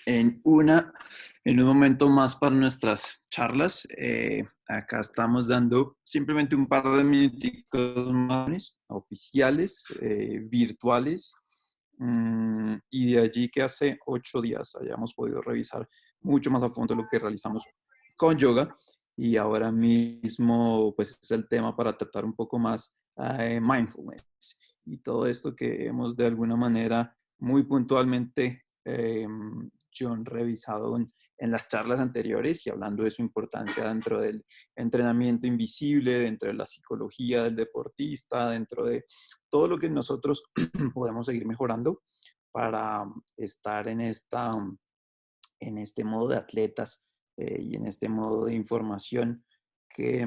en en un momento más para nuestras charlas. Acá estamos dando simplemente un par de minuticos más oficiales, virtuales, y de allí que hace 8 días hayamos podido revisar mucho más a fondo lo que realizamos con yoga y ahora mismo pues es el tema para tratar un poco más mindfulness y todo esto que hemos de alguna manera muy puntualmente John revisado en las charlas anteriores y hablando de su importancia dentro del entrenamiento invisible, dentro de la psicología del deportista, dentro de todo lo que nosotros podemos seguir mejorando para estar en este modo de atletas y en este modo de información que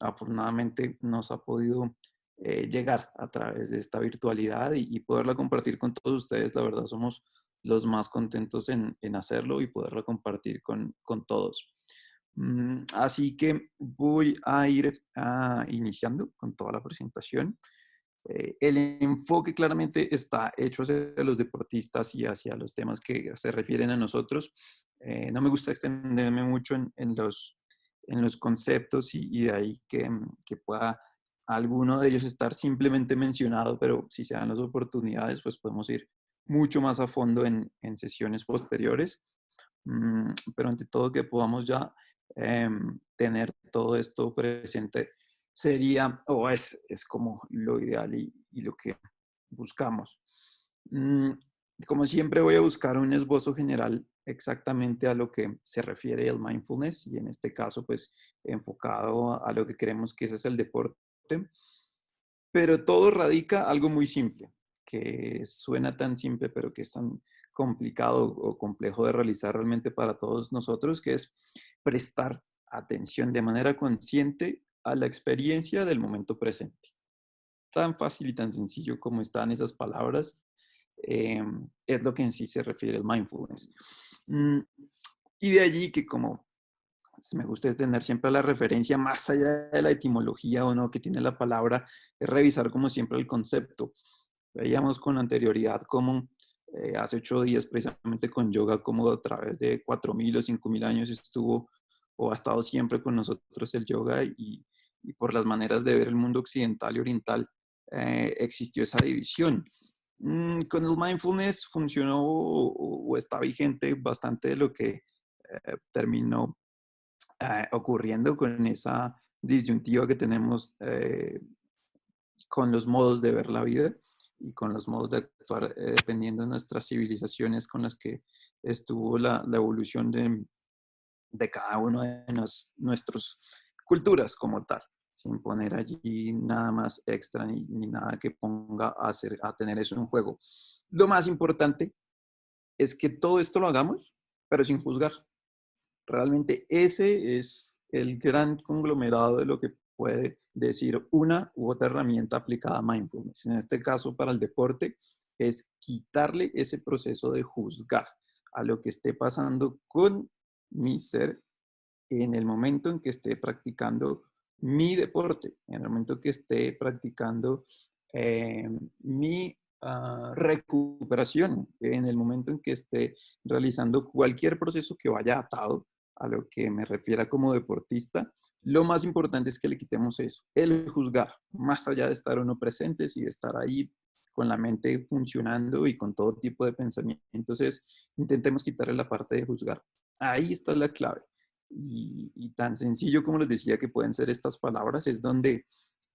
afortunadamente nos ha podido llegar a través de esta virtualidad y poderla compartir con todos ustedes. La verdad, somos los más contentos en hacerlo y poderla compartir con todos. Así que voy a ir iniciando con toda la presentación. El enfoque claramente está hecho hacia los deportistas y hacia los temas que se refieren a nosotros. No me gusta extenderme mucho en los conceptos y de ahí que pueda alguno de ellos estar simplemente mencionado, pero si se dan las oportunidades, pues podemos ir mucho más a fondo en sesiones posteriores. Pero ante todo que podamos ya tener todo esto presente sería o es como lo ideal y lo que buscamos. Mm, Como siempre voy a buscar un esbozo general exactamente a lo que se refiere el mindfulness y en este caso pues enfocado a lo que creemos que ese es el deporte, pero todo radica algo muy simple, que suena tan simple pero que es tan complicado o complejo de realizar realmente para todos nosotros, que es prestar atención de manera consciente a la experiencia del momento presente. Tan fácil y tan sencillo como están esas palabras, es lo que en sí se refiere al mindfulness. Mm, y de allí que como me gusta tener siempre la referencia más allá de la etimología o no que tiene la palabra, es revisar como siempre el concepto. Veíamos con anterioridad cómo hace 8 días precisamente con yoga, como a través de 4.000 o 5.000 años estuvo o ha estado siempre con nosotros el yoga y por las maneras de ver el mundo occidental y oriental existió esa división. Con el mindfulness funcionó o está vigente bastante de lo que terminó ocurriendo con esa disyuntiva que tenemos con los modos de ver la vida y con los modos de actuar dependiendo de nuestras civilizaciones con las que estuvo la evolución de cada uno de nuestras culturas como tal, sin poner allí nada más extra ni nada que ponga a tener eso en juego. Lo más importante es que todo esto lo hagamos, pero sin juzgar. Realmente ese es el gran conglomerado de lo que puede decir una u otra herramienta aplicada a mindfulness. En este caso, para el deporte, es quitarle ese proceso de juzgar a lo que esté pasando con mi ser en el momento en que esté practicando mi deporte, en el momento que esté practicando mi recuperación, en el momento en que esté realizando cualquier proceso que vaya atado a lo que me refiera como deportista, lo más importante es que le quitemos eso, el juzgar, más allá de estar o no presentes y de estar ahí con la mente funcionando y con todo tipo de pensamientos. Entonces, intentemos quitarle la parte de juzgar. Ahí está la clave. Y tan sencillo como les decía que pueden ser estas palabras, es donde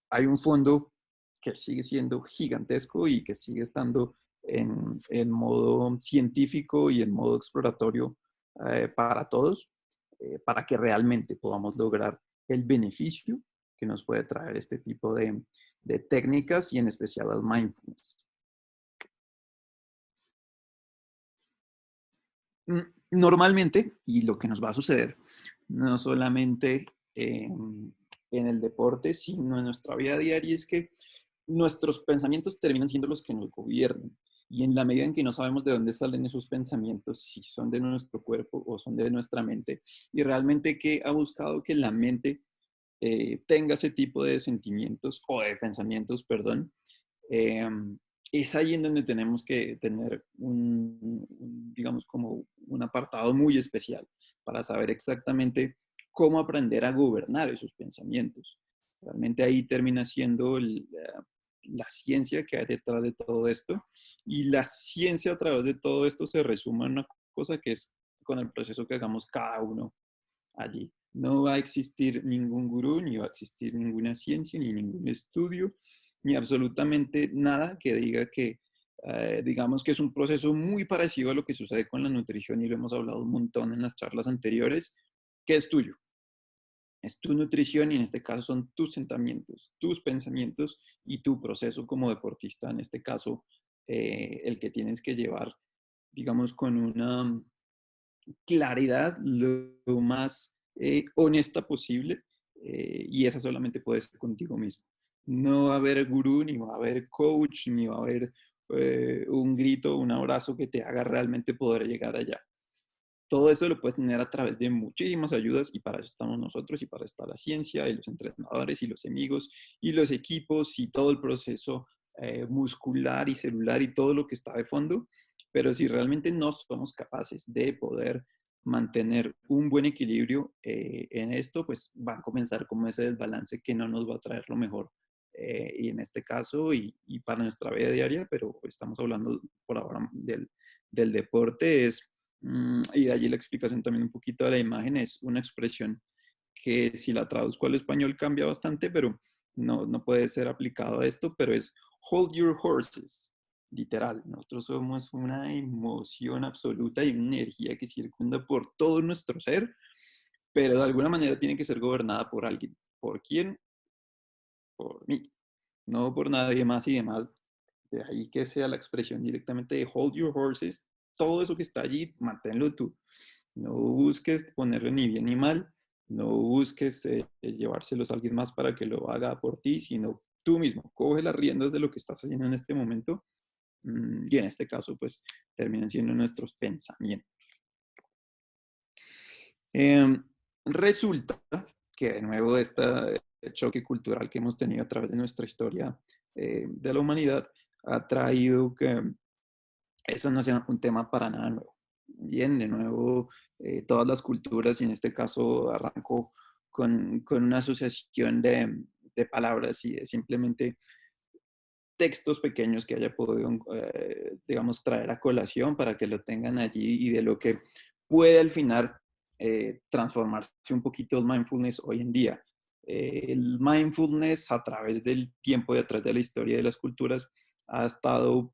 hay un fondo que sigue siendo gigantesco y que sigue estando en modo científico y en modo exploratorio para todos, para que realmente podamos lograr el beneficio que nos puede traer este tipo de técnicas y en especial al mindfulness. Normalmente, y lo que nos va a suceder, no solamente en el deporte, sino en nuestra vida diaria, es que nuestros pensamientos terminan siendo los que nos gobiernan. Y en la medida en que no sabemos de dónde salen esos pensamientos, si son de nuestro cuerpo o son de nuestra mente, y realmente que ha buscado que la mente tenga ese tipo de sentimientos o de pensamientos, perdón, eh, es ahí en donde tenemos que tener digamos, como un apartado muy especial para saber exactamente cómo aprender a gobernar esos pensamientos. Realmente ahí termina siendo la ciencia que hay detrás de todo esto. Y la ciencia a través de todo esto se resume en una cosa que es con el proceso que hagamos cada uno allí. No va a existir ningún gurú, ni va a existir ninguna ciencia, ni ningún estudio, ni absolutamente nada que diga que, digamos que es un proceso muy parecido a lo que sucede con la nutrición y lo hemos hablado un montón en las charlas anteriores, que es tuyo. Es tu nutrición y en este caso son tus sentimientos, tus pensamientos y tu proceso como deportista, en este caso, el que tienes que llevar, digamos, con una claridad lo más honesta posible y esa solamente puede ser contigo mismo. No va a haber gurú, ni va a haber coach, ni va a haber un grito, un abrazo que te haga realmente poder llegar allá. Todo eso lo puedes tener a través de muchísimas ayudas y para eso estamos nosotros y para eso está la ciencia y los entrenadores y los amigos y los equipos y todo el proceso muscular y celular y todo lo que está de fondo. Pero si realmente no somos capaces de poder mantener un buen equilibrio en esto, pues va a comenzar como ese desbalance que no nos va a traer lo mejor. Y en este caso, y para nuestra vida diaria, pero estamos hablando por ahora del deporte, es y de allí la explicación también un poquito de la imagen es una expresión que si la traduzco al español cambia bastante, pero no puede ser aplicado a esto, pero es hold your horses, literal. Nosotros somos una emoción absoluta y una energía que circunda por todo nuestro ser, pero de alguna manera tiene que ser gobernada por alguien. ¿Por quién? Por mí, no por nadie más y demás. De ahí que sea la expresión directamente de hold your horses, todo eso que está allí, manténlo tú. No busques ponerle ni bien ni mal, no busques llevárselos a alguien más para que lo haga por ti, sino tú mismo. Coge las riendas de lo que estás haciendo en este momento y en este caso, pues, terminan siendo nuestros pensamientos. Eh, Resulta que de nuevo este choque cultural que hemos tenido a través de nuestra historia de la humanidad ha traído que eso no sea un tema para nada nuevo. Bien, de nuevo, todas las culturas, y en este caso arranco con una asociación de palabras y de simplemente textos pequeños que haya podido, digamos, traer a colación para que lo tengan allí y de lo que puede al final transformarse un poquito el mindfulness hoy en día. El mindfulness a través del tiempo y a través de la historia de las culturas ha estado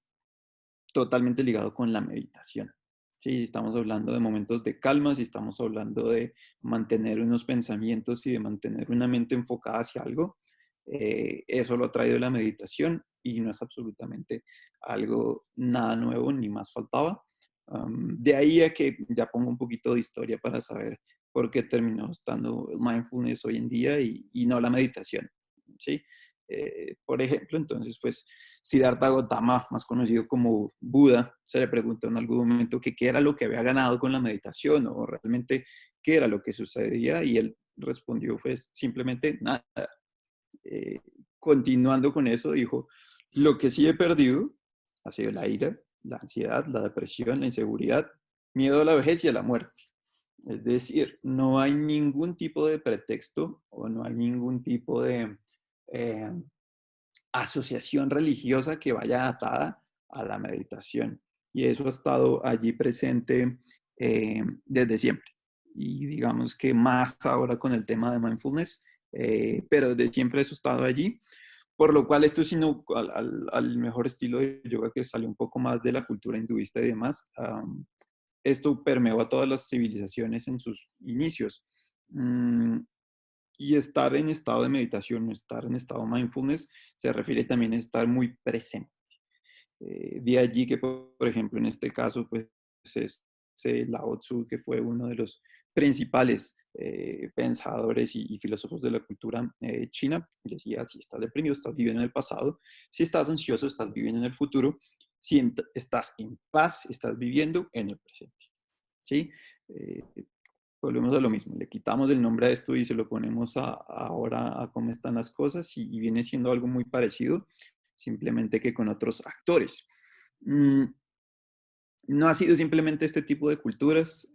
totalmente ligado con la meditación. Sí, estamos hablando de momentos de calma, si estamos hablando de mantener unos pensamientos y de mantener una mente enfocada hacia algo, eso lo ha traído la meditación y no es absolutamente algo nada nuevo ni más faltaba. De ahí a que ya pongo un poquito de historia para saber por qué terminó estando el mindfulness hoy en día y no la meditación. ¿Sí? Por ejemplo, entonces, pues, Siddhartha Gautama, más conocido como Buda, se le preguntó en algún momento que qué era lo que había ganado con la meditación o realmente qué era lo que sucedía y él respondió, pues, simplemente nada. Eh, Continuando con eso, dijo, lo que sí he perdido ha sido la ira, la ansiedad, la depresión, la inseguridad, miedo a la vejez y a la muerte. Es decir, no hay ningún tipo de pretexto o no hay ningún tipo de eh, asociación religiosa que vaya atada a la meditación. Y eso ha estado allí presente desde siempre. Y digamos que más ahora con el tema de mindfulness, pero desde siempre eso ha estado allí. Por lo cual esto sino al mejor estilo de yoga que sale un poco más de la cultura hinduista y demás. Esto permeó a todas las civilizaciones en sus inicios. Y estar en estado de meditación o estar en estado de mindfulness se refiere también a estar muy presente. De allí que, por ejemplo, en este caso, pues es Lao Tzu, que fue uno de los principales pensadores y filósofos de la cultura china, decía, si estás deprimido, estás viviendo en el pasado, si estás ansioso, estás viviendo en el futuro, si estás en paz, estás viviendo en el presente. ¿Sí? Eh, Volvemos a lo mismo, le quitamos el nombre a esto y se lo ponemos ahora a cómo están las cosas y viene siendo algo muy parecido, simplemente que con otros actores. No ha sido simplemente este tipo de culturas.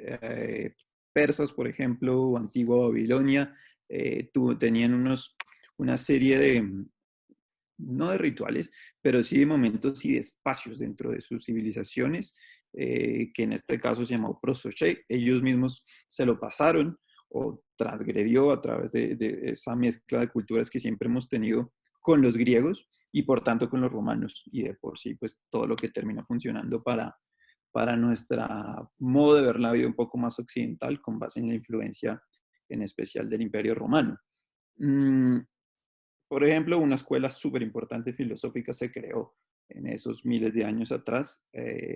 Persas, por ejemplo, o antigua Babilonia, tenían una serie de, no de rituales, pero sí de momentos y de espacios dentro de sus civilizaciones, que en este caso se llamó Prosoche. Ellos mismos se lo pasaron o transgredió a través de esa mezcla de culturas que siempre hemos tenido con los griegos y por tanto con los romanos, y de por sí pues todo lo que termina funcionando para nuestra modo de ver la vida un poco más occidental, con base en la influencia en especial del Imperio Romano. Mm, por ejemplo, una escuela súper importante filosófica se creó en esos miles de años atrás,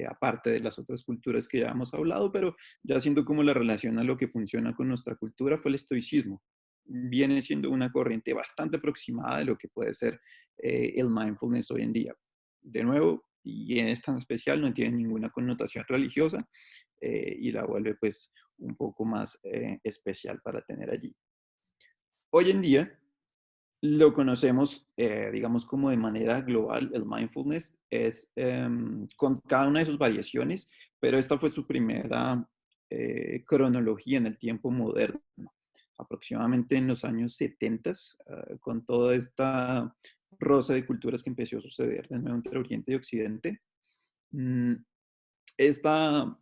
aparte de las otras culturas que ya hemos hablado, pero ya siendo como la relación a lo que funciona con nuestra cultura, fue el estoicismo. Viene siendo una corriente bastante aproximada de lo que puede ser el mindfulness hoy en día. De nuevo, y en esta en especial no tiene ninguna connotación religiosa, y la vuelve pues un poco más especial para tener allí. Hoy en día, lo conocemos, digamos, como de manera global. El mindfulness es con cada una de sus variaciones, pero esta fue su primera cronología en el tiempo moderno, aproximadamente en los años 70, con toda esta rosa de culturas que empezó a suceder de nuevo entre Oriente y Occidente. Mm, Esta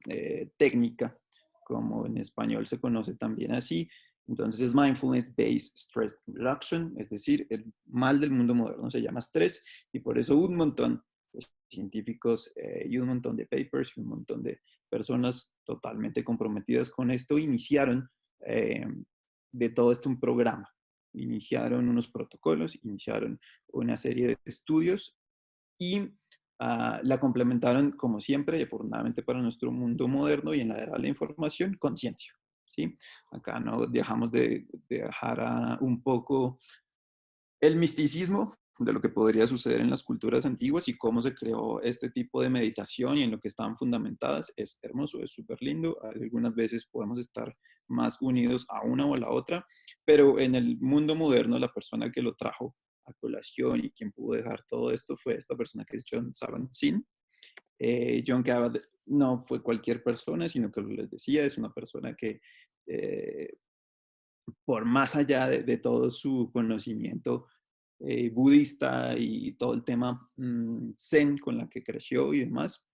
técnica, como en español se conoce también así, entonces es Mindfulness-Based Stress Reduction, es decir, el mal del mundo moderno se llama estrés, y por eso un montón de científicos y un montón de papers y un montón de personas totalmente comprometidas con esto iniciaron eh, de todo esto un programa. Iniciaron unos protocolos, iniciaron una serie de estudios y la complementaron, como siempre, y afortunadamente para nuestro mundo moderno y en la era de la información, con ciencia. ¿Sí? Acá no dejamos de dejar un poco el misticismo de lo que podría suceder en las culturas antiguas y cómo se creó este tipo de meditación y en lo que estaban fundamentadas. Es hermoso, es súper lindo. Algunas veces podemos estar más unidos a una o a la otra, pero en el mundo moderno la persona que lo trajo a colación y quien pudo dejar todo esto fue esta persona que es John Kabat-Zinn. John Kabat no fue cualquier persona, sino que les decía, es una persona que por más allá de todo su conocimiento budista y todo el tema zen con la que creció y demás,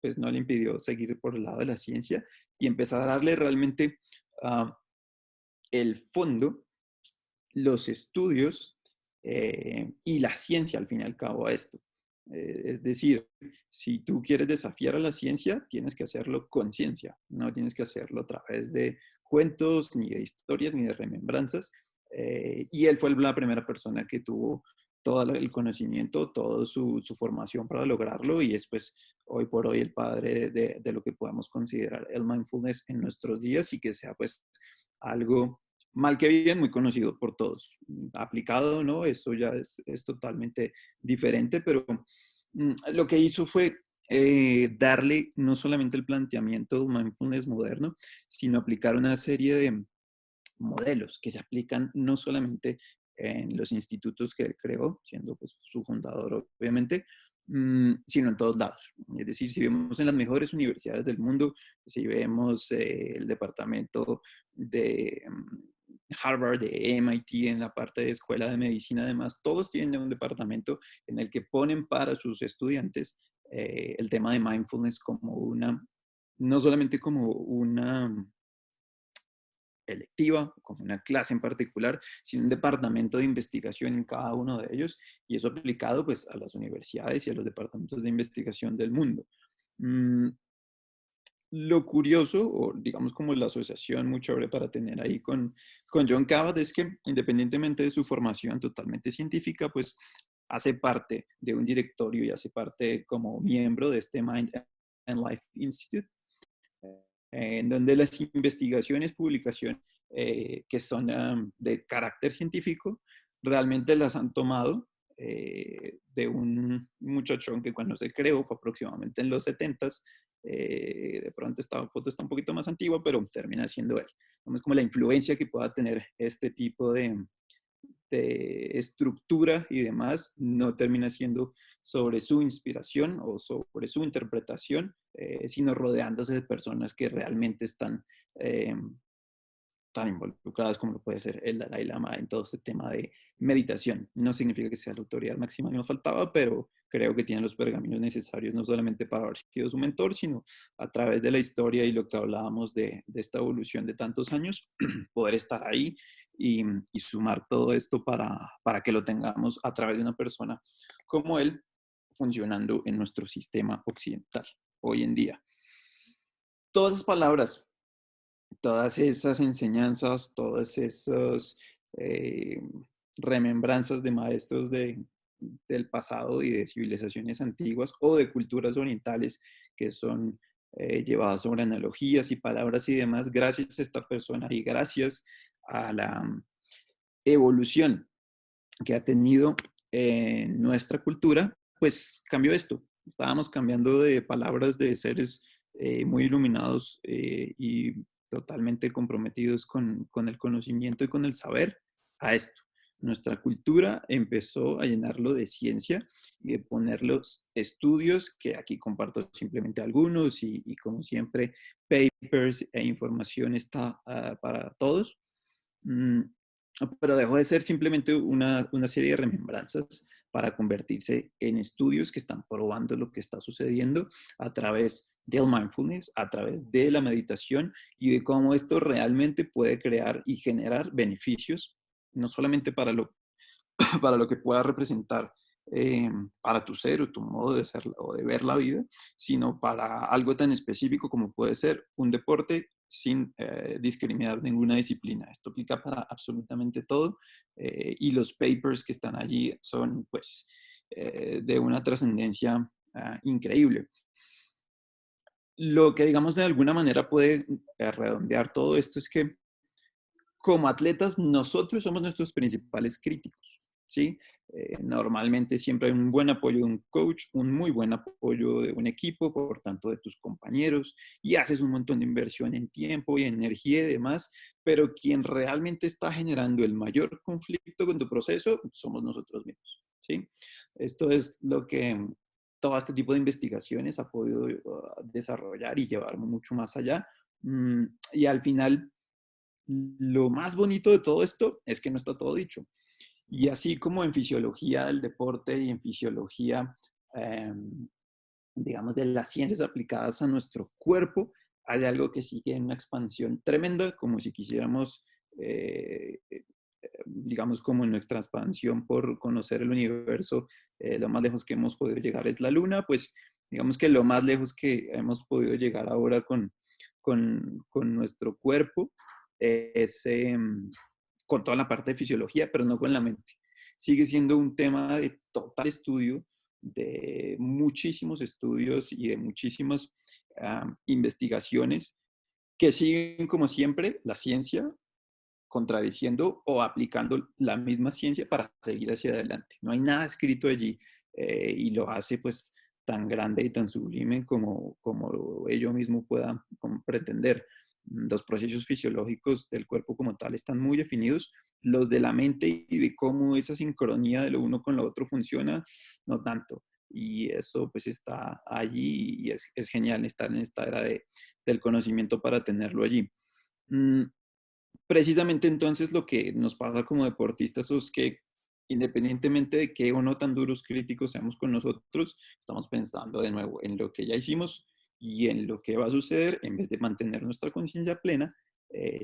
pues no le impidió seguir por el lado de la ciencia y empezar a darle realmente uh, el fondo, los estudios y la ciencia al fin y al cabo a esto. Es decir, si tú quieres desafiar a la ciencia, tienes que hacerlo con ciencia, no tienes que hacerlo a través de cuentos, ni de historias, ni de remembranzas. Y él fue la primera persona que tuvo todo el conocimiento, toda su formación para lograrlo y es pues hoy por hoy el padre de lo que podemos considerar el mindfulness en nuestros días y que sea pues algo mal que bien, muy conocido por todos. Aplicado, ¿no? Eso ya es totalmente diferente, pero lo que hizo fue darle no solamente el planteamiento del mindfulness moderno, sino aplicar una serie de modelos que se aplican no solamente en los institutos que él creó, siendo pues, su fundador obviamente, sino en todos lados. Es decir, si vemos en las mejores universidades del mundo, si vemos el departamento de Harvard, de MIT, en la parte de escuela de medicina, además, todos tienen un departamento en el que ponen para sus estudiantes el tema de mindfulness como una, no solamente como una electiva, como una clase en particular, sino un departamento de investigación en cada uno de ellos, y eso aplicado pues a las universidades y a los departamentos de investigación del mundo. Lo curioso, o digamos como la asociación muy chévere para tener ahí con John Kabat es que independientemente de su formación totalmente científica, pues hace parte de un directorio y hace parte como miembro de este Mind and Life Institute, en donde las investigaciones, publicaciones que son de carácter científico, realmente las han tomado de un muchachón que cuando se creó fue aproximadamente en los 70s, de pronto esta foto está un poquito más antigua, pero termina siendo él. Vemos como la influencia que pueda tener este tipo de estructura y demás, no termina siendo sobre su inspiración o sobre su interpretación, sino rodeándose de personas que realmente están eh, tan involucradas como lo puede ser el Dalai Lama en todo este tema de meditación. No significa que sea la autoridad máxima que nos faltaba, pero creo que tiene los pergaminos necesarios no solamente para haber sido su mentor, sino a través de la historia y lo que hablábamos de esta evolución de tantos años, poder estar ahí y sumar todo esto para que lo tengamos a través de una persona como él funcionando en nuestro sistema occidental hoy en día. Todas esas palabras, todas esas enseñanzas, todas esas eh, remembranzas de maestros del pasado y de civilizaciones antiguas o de culturas orientales que son llevadas sobre analogías y palabras y demás, gracias a esta persona y gracias a la evolución que ha tenido nuestra cultura, pues cambió esto. Estábamos cambiando de palabras de seres muy iluminados y totalmente comprometidos con el conocimiento y con el saber a esto. Nuestra cultura empezó a llenarlo de ciencia y de poner los estudios, que aquí comparto simplemente algunos y como siempre, papers e información está para todos. Mm, pero dejó de ser simplemente una serie de remembranzas para convertirse en estudios que están probando lo que está sucediendo a través del mindfulness, a través de la meditación y de cómo esto realmente puede crear y generar beneficios, no solamente para lo que pueda representar para tu ser o tu modo de ser o de ver la vida, sino para algo tan específico como puede ser un deporte sin discriminar ninguna disciplina. Esto aplica para absolutamente todo y los papers que están allí son pues de una trascendencia increíble. Lo que digamos de alguna manera puede redondear todo esto es que como atletas, nosotros somos nuestros principales críticos, ¿sí? Normalmente siempre hay un buen apoyo de un coach, un muy buen apoyo de un equipo, por tanto de tus compañeros, y haces un montón de inversión en tiempo y energía y demás, pero quien realmente está generando el mayor conflicto con tu proceso somos nosotros mismos, ¿sí? Esto es lo que todo este tipo de investigaciones ha podido desarrollar y llevar mucho más allá. Y al final lo más bonito de todo esto es que no está todo dicho. Y así como en fisiología del deporte y en fisiología, eh, digamos, de las ciencias aplicadas a nuestro cuerpo, hay algo que sigue en una expansión tremenda, como si quisiéramos, digamos, como en nuestra expansión por conocer el universo, lo más lejos que hemos podido llegar es la Luna, pues digamos que lo más lejos que hemos podido llegar ahora con nuestro cuerpo es con toda la parte de fisiología, pero no con la mente. Sigue siendo un tema de total estudio, de muchísimos estudios y de muchísimas investigaciones que siguen, como siempre, la ciencia contradiciendo o aplicando la misma ciencia para seguir hacia adelante. No hay nada escrito allí y lo hace pues tan grande y tan sublime como ello mismo pueda pretender. Los procesos fisiológicos del cuerpo como tal están muy definidos, los de la mente y de cómo esa sincronía de lo uno con lo otro funciona, no tanto. Y eso pues está allí y es genial estar en esta era del conocimiento para tenerlo allí. Precisamente entonces lo que nos pasa como deportistas es que independientemente de qué o no tan duros críticos seamos con nosotros, estamos pensando de nuevo en lo que ya hicimos y en lo que va a suceder en vez de mantener nuestra conciencia plena,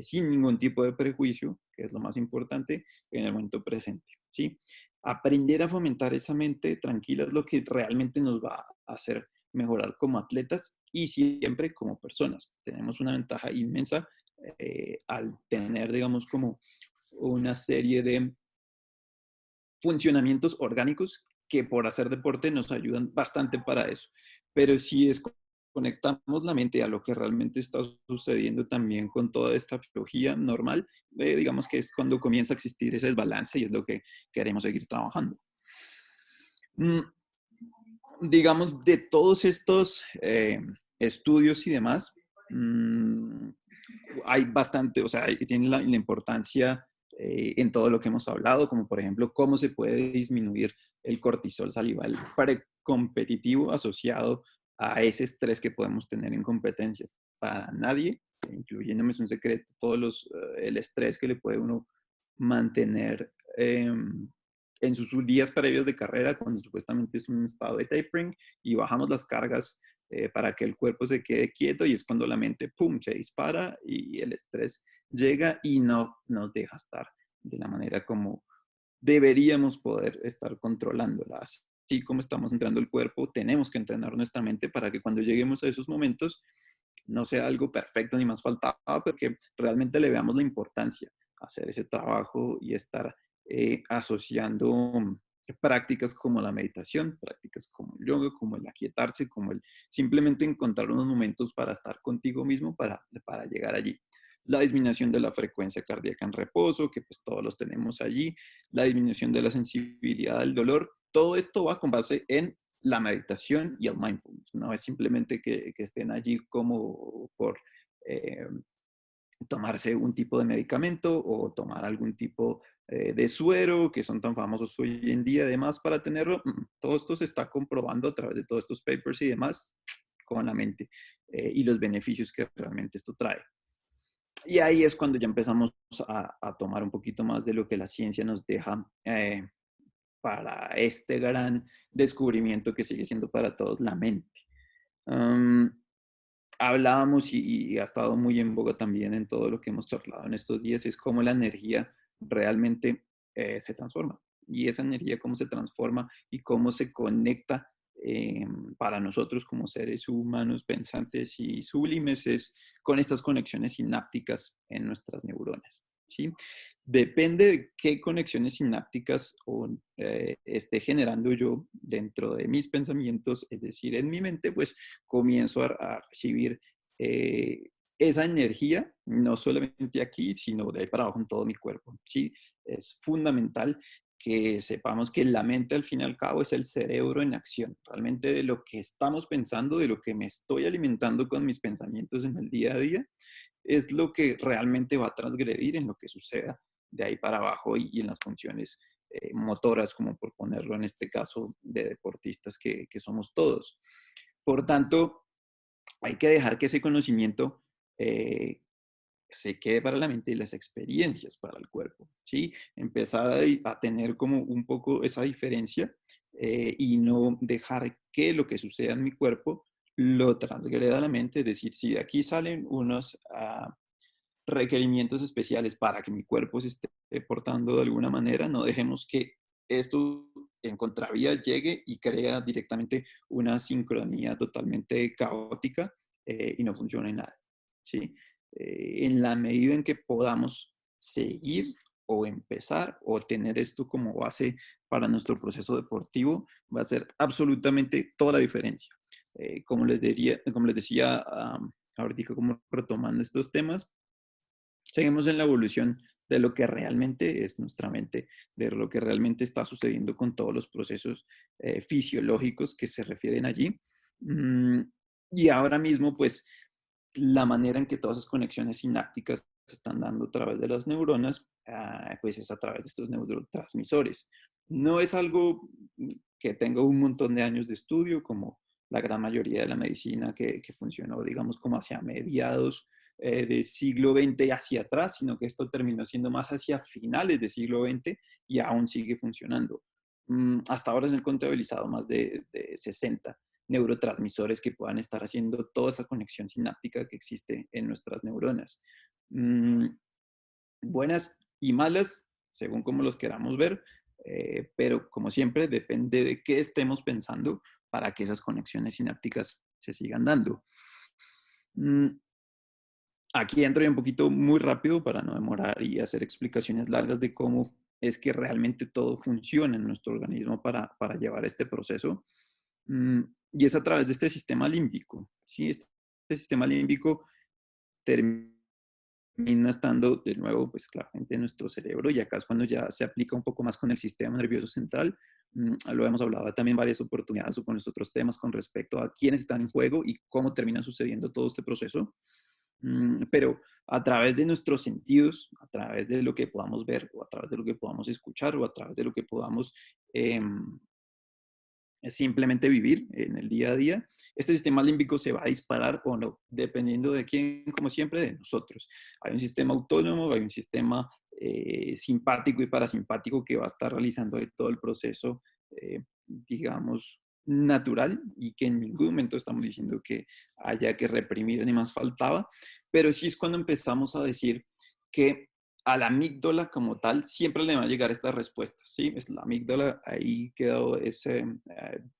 sin ningún tipo de prejuicio, que es lo más importante, en el momento presente. ¿Sí? Aprender a fomentar esa mente tranquila es lo que realmente nos va a hacer mejorar como atletas y siempre como personas. Tenemos una ventaja inmensa al tener, digamos, como una serie de funcionamientos orgánicos que por hacer deporte nos ayudan bastante para eso. Pero si desconectamos la mente a lo que realmente está sucediendo también con toda esta fisiología normal, digamos que es cuando comienza a existir ese desbalance y es lo que queremos seguir trabajando. Mm, digamos, de todos estos estudios y demás, hay bastante, o sea, tiene la importancia en todo lo que hemos hablado, como por ejemplo cómo se puede disminuir el cortisol salival precompetitivo asociado a ese estrés que podemos tener en competencias. Para nadie, incluyéndome, es un secreto, el estrés que le puede uno mantener en sus días previos de carrera, cuando supuestamente es un estado de tapering y bajamos las cargas para que el cuerpo se quede quieto, y es cuando la mente, ¡pum!, se dispara y el estrés llega y no nos deja estar de la manera como deberíamos poder estar controlándola. Así como estamos entrenando el cuerpo, tenemos que entrenar nuestra mente para que cuando lleguemos a esos momentos no sea algo perfecto ni más faltaba, pero que realmente le veamos la importancia a hacer ese trabajo y estar asociando prácticas como la meditación, prácticas como el yoga, como el aquietarse, como el simplemente encontrar unos momentos para estar contigo mismo para llegar allí. La disminución de la frecuencia cardíaca en reposo, que pues todos los tenemos allí, la disminución de la sensibilidad al dolor, todo esto va con base en la meditación y el mindfulness. No es simplemente que estén allí como por eh, tomarse un tipo de medicamento o tomar algún tipo de suero, que son tan famosos hoy en día, además, para tenerlo. Todo esto se está comprobando a través de todos estos papers y demás con la mente y los beneficios que realmente esto trae. Y ahí es cuando ya empezamos a tomar un poquito más de lo que la ciencia nos deja para este gran descubrimiento que sigue siendo para todos la mente. Um, Hablábamos y ha estado muy en boga también en todo lo que hemos charlado en estos días, es cómo la energía realmente se transforma. Y esa energía cómo se transforma y cómo se conecta para nosotros como seres humanos pensantes y sublimes es con estas conexiones sinápticas en nuestras neuronas. ¿Sí? Depende de qué conexiones sinápticas esté generando yo dentro de mis pensamientos, es decir, en mi mente, pues comienzo a recibir esa energía, no solamente aquí, sino de ahí para abajo en todo mi cuerpo. ¿Sí? Es fundamental que sepamos que la mente al fin y al cabo es el cerebro en acción. Realmente de lo que estamos pensando, de lo que me estoy alimentando con mis pensamientos en el día a día, es lo que realmente va a transgredir en lo que suceda de ahí para abajo y en las funciones motoras, como por ponerlo en este caso de deportistas que somos todos. Por tanto, hay que dejar que ese conocimiento se quede para la mente y las experiencias para el cuerpo, ¿sí? Empezar a tener como un poco esa diferencia y no dejar que lo que suceda en mi cuerpo lo transgreda a la mente, es decir, si de aquí salen unos requerimientos especiales para que mi cuerpo se esté portando de alguna manera, no dejemos que esto en contravía llegue y crea directamente una sincronía totalmente caótica y no funcione nada. ¿Sí? En la medida en que podamos seguir o empezar o tener esto como base para nuestro proceso deportivo, va a ser absolutamente toda la diferencia. Como les decía ahorita, como retomando estos temas, seguimos en la evolución de lo que realmente es nuestra mente, de lo que realmente está sucediendo con todos los procesos fisiológicos que se refieren allí. Mm, y ahora mismo, pues, la manera en que todas esas conexiones sinápticas se están dando a través de las neuronas, pues es a través de estos neurotransmisores. No es algo que tenga un montón de años de estudio, como la gran mayoría de la medicina que funcionó, digamos, como hacia mediados del siglo XX hacia atrás, sino que esto terminó siendo más hacia finales del siglo XX y aún sigue funcionando. Hasta ahora se han contabilizado más de 60 neurotransmisores que puedan estar haciendo toda esa conexión sináptica que existe en nuestras neuronas. Buenas y malas, según como los queramos ver, pero como siempre depende de qué estemos pensando para que esas conexiones sinápticas se sigan dando. Aquí entro ya un poquito muy rápido para no demorar y hacer explicaciones largas de cómo es que realmente todo funciona en nuestro organismo para llevar este proceso. Y es a través de este sistema límbico. ¿Sí? Este sistema límbico termina estando de nuevo, pues claramente en nuestro cerebro, y acá es cuando ya se aplica un poco más con el sistema nervioso central. Lo hemos hablado también varias oportunidades o con los otros temas con respecto a quiénes están en juego y cómo termina sucediendo todo este proceso. Pero a través de nuestros sentidos, a través de lo que podamos ver, o a través de lo que podamos escuchar, o a través de lo que podamos em, es simplemente vivir en el día a día, este sistema límbico se va a disparar o no, dependiendo de quién, como siempre, de nosotros. Hay un sistema autónomo, hay un sistema simpático y parasimpático que va a estar realizando todo el proceso, digamos, natural, y que en ningún momento estamos diciendo que haya que reprimir, ni más faltaba, pero sí es cuando empezamos a decir que a la amígdala como tal siempre le va a llegar esta respuesta, ¿sí? Es la amígdala, ahí quedó ese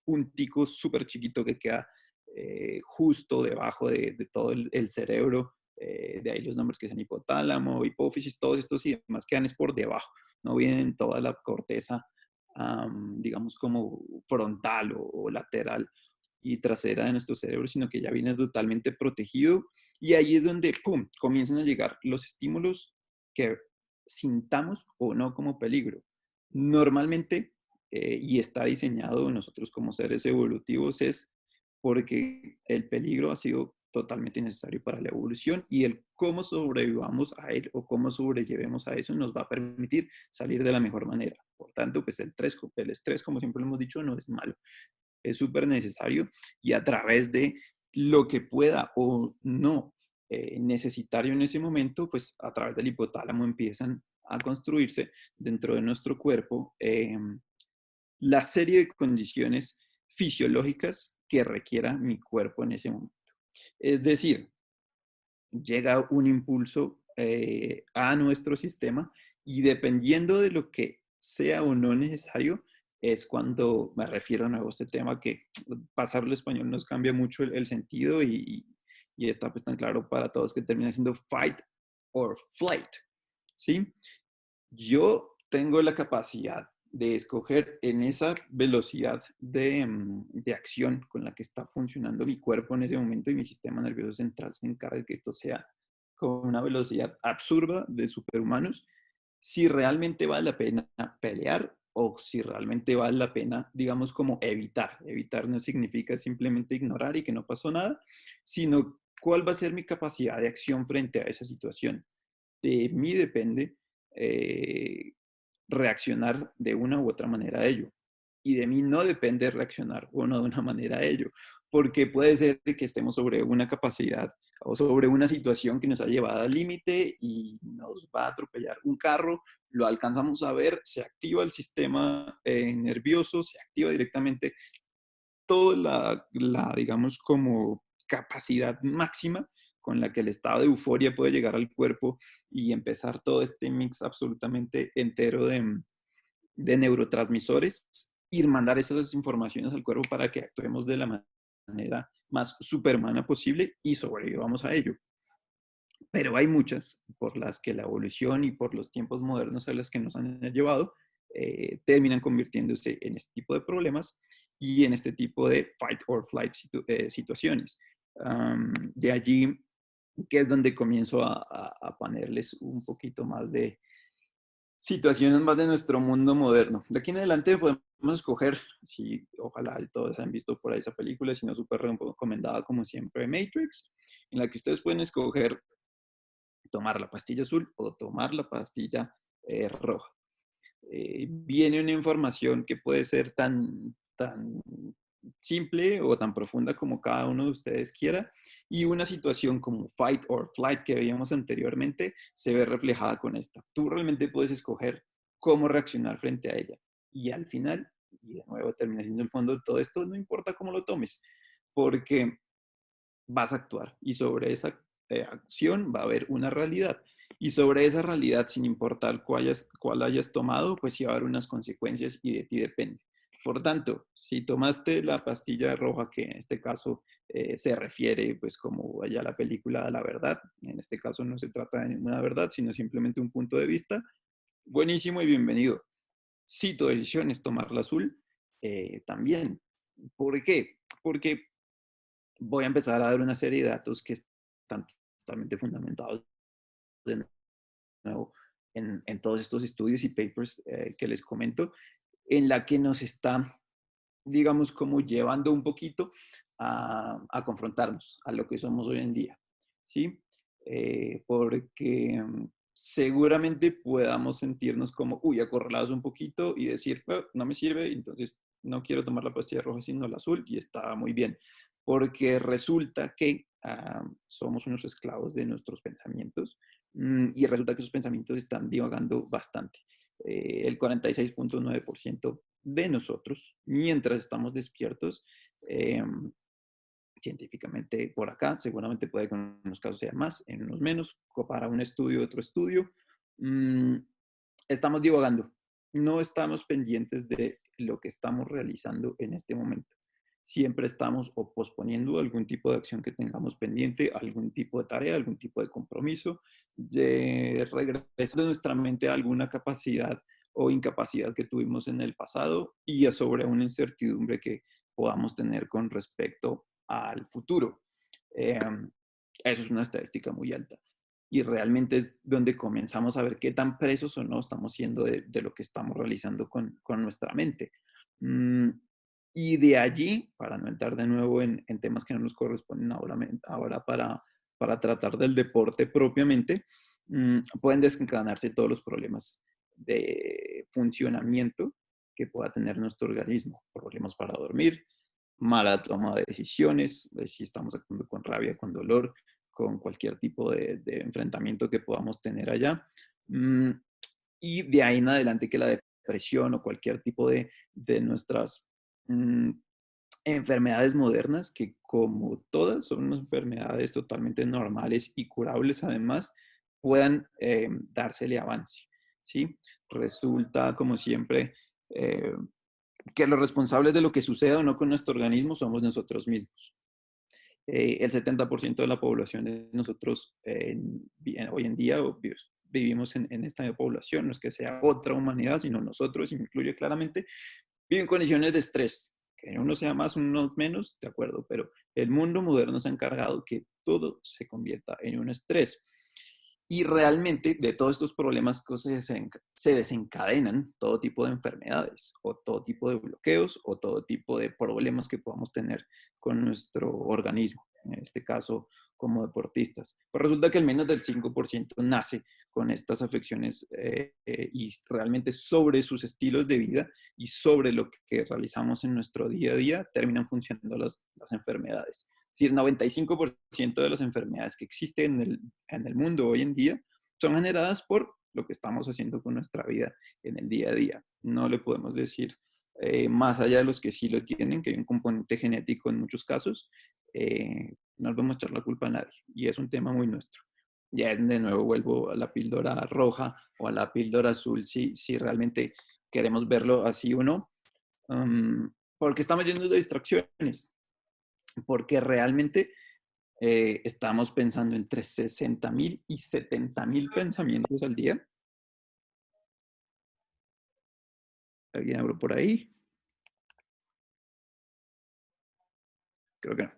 puntico súper chiquito que queda justo debajo de todo el cerebro, de ahí los nombres que son hipotálamo, hipófisis, todos estos y demás quedan es por debajo, no vienen en toda la corteza, digamos como frontal o lateral y trasera de nuestro cerebro, sino que ya viene totalmente protegido, y ahí es donde, ¡pum!, comienzan a llegar los estímulos que sintamos o no como peligro. Normalmente, y está diseñado nosotros como seres evolutivos, es porque el peligro ha sido totalmente necesario para la evolución, y el cómo sobrevivamos a él o cómo sobrellevemos a eso nos va a permitir salir de la mejor manera. Por tanto, pues el estrés, como siempre lo hemos dicho, no es malo, es súper necesario, y a través de lo que pueda o no necesitar yo en ese momento, pues a través del hipotálamo empiezan a construirse dentro de nuestro cuerpo la serie de condiciones fisiológicas que requiera mi cuerpo en ese momento. Es decir, llega un impulso a nuestro sistema, y dependiendo de lo que sea o no necesario, es cuando me refiero a nuevo a este tema que pasarlo al español nos cambia mucho el sentido, y está pues tan claro para todos que termina siendo fight or flight, ¿sí? Yo tengo la capacidad de escoger en esa velocidad de acción con la que está funcionando mi cuerpo en ese momento, y mi sistema nervioso central se encarga de que esto sea con una velocidad absurda de superhumanos, si realmente vale la pena pelear o si realmente vale la pena, digamos, como evitar. Evitar no significa simplemente ignorar y que no pasó nada, sino cuál va a ser mi capacidad de acción frente a esa situación. De mí depende eh, reaccionar de una u otra manera a ello. Y de mí no depende reaccionar o no de una manera a ello, porque puede ser que estemos sobre una capacidad o sobre una situación que nos ha llevado al límite y nos va a atropellar un carro, lo alcanzamos a ver, se activa el sistema nervioso, se activa directamente toda digamos, como capacidad máxima con la que el estado de euforia puede llegar al cuerpo, y empezar todo este mix absolutamente entero de neurotransmisores, y mandar esas informaciones al cuerpo para que actuemos de la manera más superhumana posible y sobrevivamos a ello. Pero hay muchas por las que la evolución y por los tiempos modernos a los que nos han llevado, terminan convirtiéndose en este tipo de problemas y en este tipo de fight or flight situaciones. De allí que es donde comienzo a ponerles un poquito más de situaciones más de nuestro mundo moderno. De aquí en adelante podemos escoger, si ojalá todos han visto por ahí esa película, si no súper recomendada como siempre, Matrix, en la que ustedes pueden escoger tomar la pastilla azul o tomar la pastilla roja. Viene una información que puede ser tan simple o tan profunda como cada uno de ustedes quiera, y una situación como fight or flight que veíamos anteriormente se ve reflejada con esta. Tú realmente puedes escoger cómo reaccionar frente a ella, y al final, y de nuevo termina siendo el fondo de todo esto, no importa cómo lo tomes, porque vas a actuar, y sobre esa acción va a haber una realidad. Y sobre esa realidad, sin importar cuál hayas tomado, pues sí va a haber unas consecuencias, y de ti depende. Por tanto, si tomaste la pastilla roja, que en este caso se refiere, pues como allá la película de la verdad, en este caso no se trata de ninguna verdad, sino simplemente un punto de vista, buenísimo y bienvenido. Si tu decisión es tomar la azul, también. ¿Por qué? Porque voy a empezar a dar una serie de datos que están totalmente fundamentados de nuevo en todos estos estudios y papers que les comento, en la que nos está, digamos, como llevando un poquito a confrontarnos a lo que somos hoy en día, ¿sí? porque seguramente podamos sentirnos como, uy, acorralados un poquito y decir, "Oh, no me sirve, entonces no quiero tomar la pastilla roja sino la azul y está muy bien, porque resulta que somos unos esclavos de nuestros pensamientos y resulta que esos pensamientos están divagando bastante. El 46.9% de nosotros, mientras estamos despiertos, eh, científicamente por acá, seguramente puede que en unos casos sea más, en unos menos, para un estudio, otro estudio, mmm, estamos divagando, no estamos pendientes de lo que estamos realizando en este momento. Siempre estamos o posponiendo algún tipo de acción que tengamos pendiente, algún tipo de tarea, algún tipo de compromiso, de regresar de nuestra mente a alguna capacidad o incapacidad que tuvimos en el pasado y a sobre una incertidumbre que podamos tener con respecto al futuro. Eh, Eso es una estadística muy alta. Y realmente es donde comenzamos a ver qué tan presos o no estamos siendo de lo que estamos realizando con nuestra mente. Mm, y de allí, para no entrar de nuevo en temas que no nos corresponden ahora para tratar del deporte propiamente, pueden desencadenarse todos los problemas de funcionamiento que pueda tener nuestro organismo. Problemas para dormir, mala toma de decisiones, si estamos actuando con rabia, con dolor, con cualquier tipo de enfrentamiento que podamos tener allá. Mm, y de ahí en adelante que la depresión o cualquier tipo de nuestras mm, enfermedades modernas, que como todas son unas enfermedades totalmente normales y curables además, puedan dársele avance. ¿Sí? Resulta, como siempre, eh, que los responsables de lo que suceda o no con nuestro organismo somos nosotros mismos. El 70% de la población de nosotros hoy en día vivimos en esta población, no es que sea otra humanidad, sino nosotros, y me incluye claramente, viven condiciones de estrés, que uno sea más, uno menos, de acuerdo, pero el mundo moderno se ha encargado que todo se convierta en un estrés. Y realmente de todos estos problemas que se desencadenan todo tipo de enfermedades o todo tipo de bloqueos o todo tipo de problemas que podamos tener con nuestro organismo, en este caso como deportistas. Pues resulta que al menos del 5% nace con estas afecciones y realmente sobre sus estilos de vida y sobre lo que realizamos en nuestro día a día terminan funcionando las enfermedades. Es decir, 95% de las enfermedades que existen en el mundo hoy en día son generadas por lo que estamos haciendo con nuestra vida en el día a día. No le podemos decir, más allá de los que sí lo tienen, que hay un componente genético en muchos casos, no les vamos a echar la culpa a nadie. Y es un tema muy nuestro. Ya de nuevo vuelvo a la píldora roja o a la píldora azul, si realmente queremos verlo así o no. Porque estamos llenos de distracciones, porque realmente estamos pensando entre 60.000 y 70.000 pensamientos al día. ¿Alguien habló por ahí? Creo que no.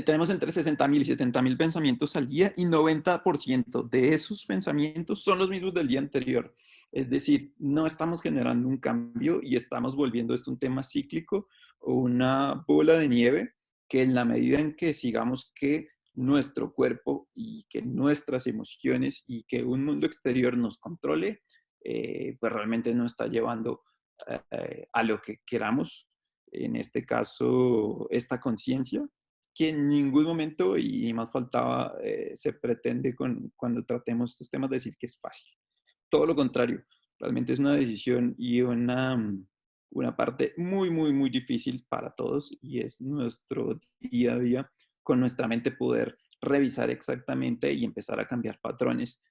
Tenemos entre 60.000 y 70.000 pensamientos al día y 90% de esos pensamientos son los mismos del día anterior. Es decir, no estamos generando un cambio y estamos volviendo esto un tema cíclico o una bola de nieve que en la medida en que sigamos que nuestro cuerpo y que nuestras emociones y que un mundo exterior nos controle, pues realmente no está llevando a lo que queramos, en este caso, esta conciencia que en ningún momento, y más faltaba, se pretende cuando tratemos estos temas decir que es fácil. Todo lo contrario, realmente es una decisión y una parte muy, muy, muy difícil para todos y es nuestro día a día con nuestra mente poder revisar exactamente y empezar a cambiar patrones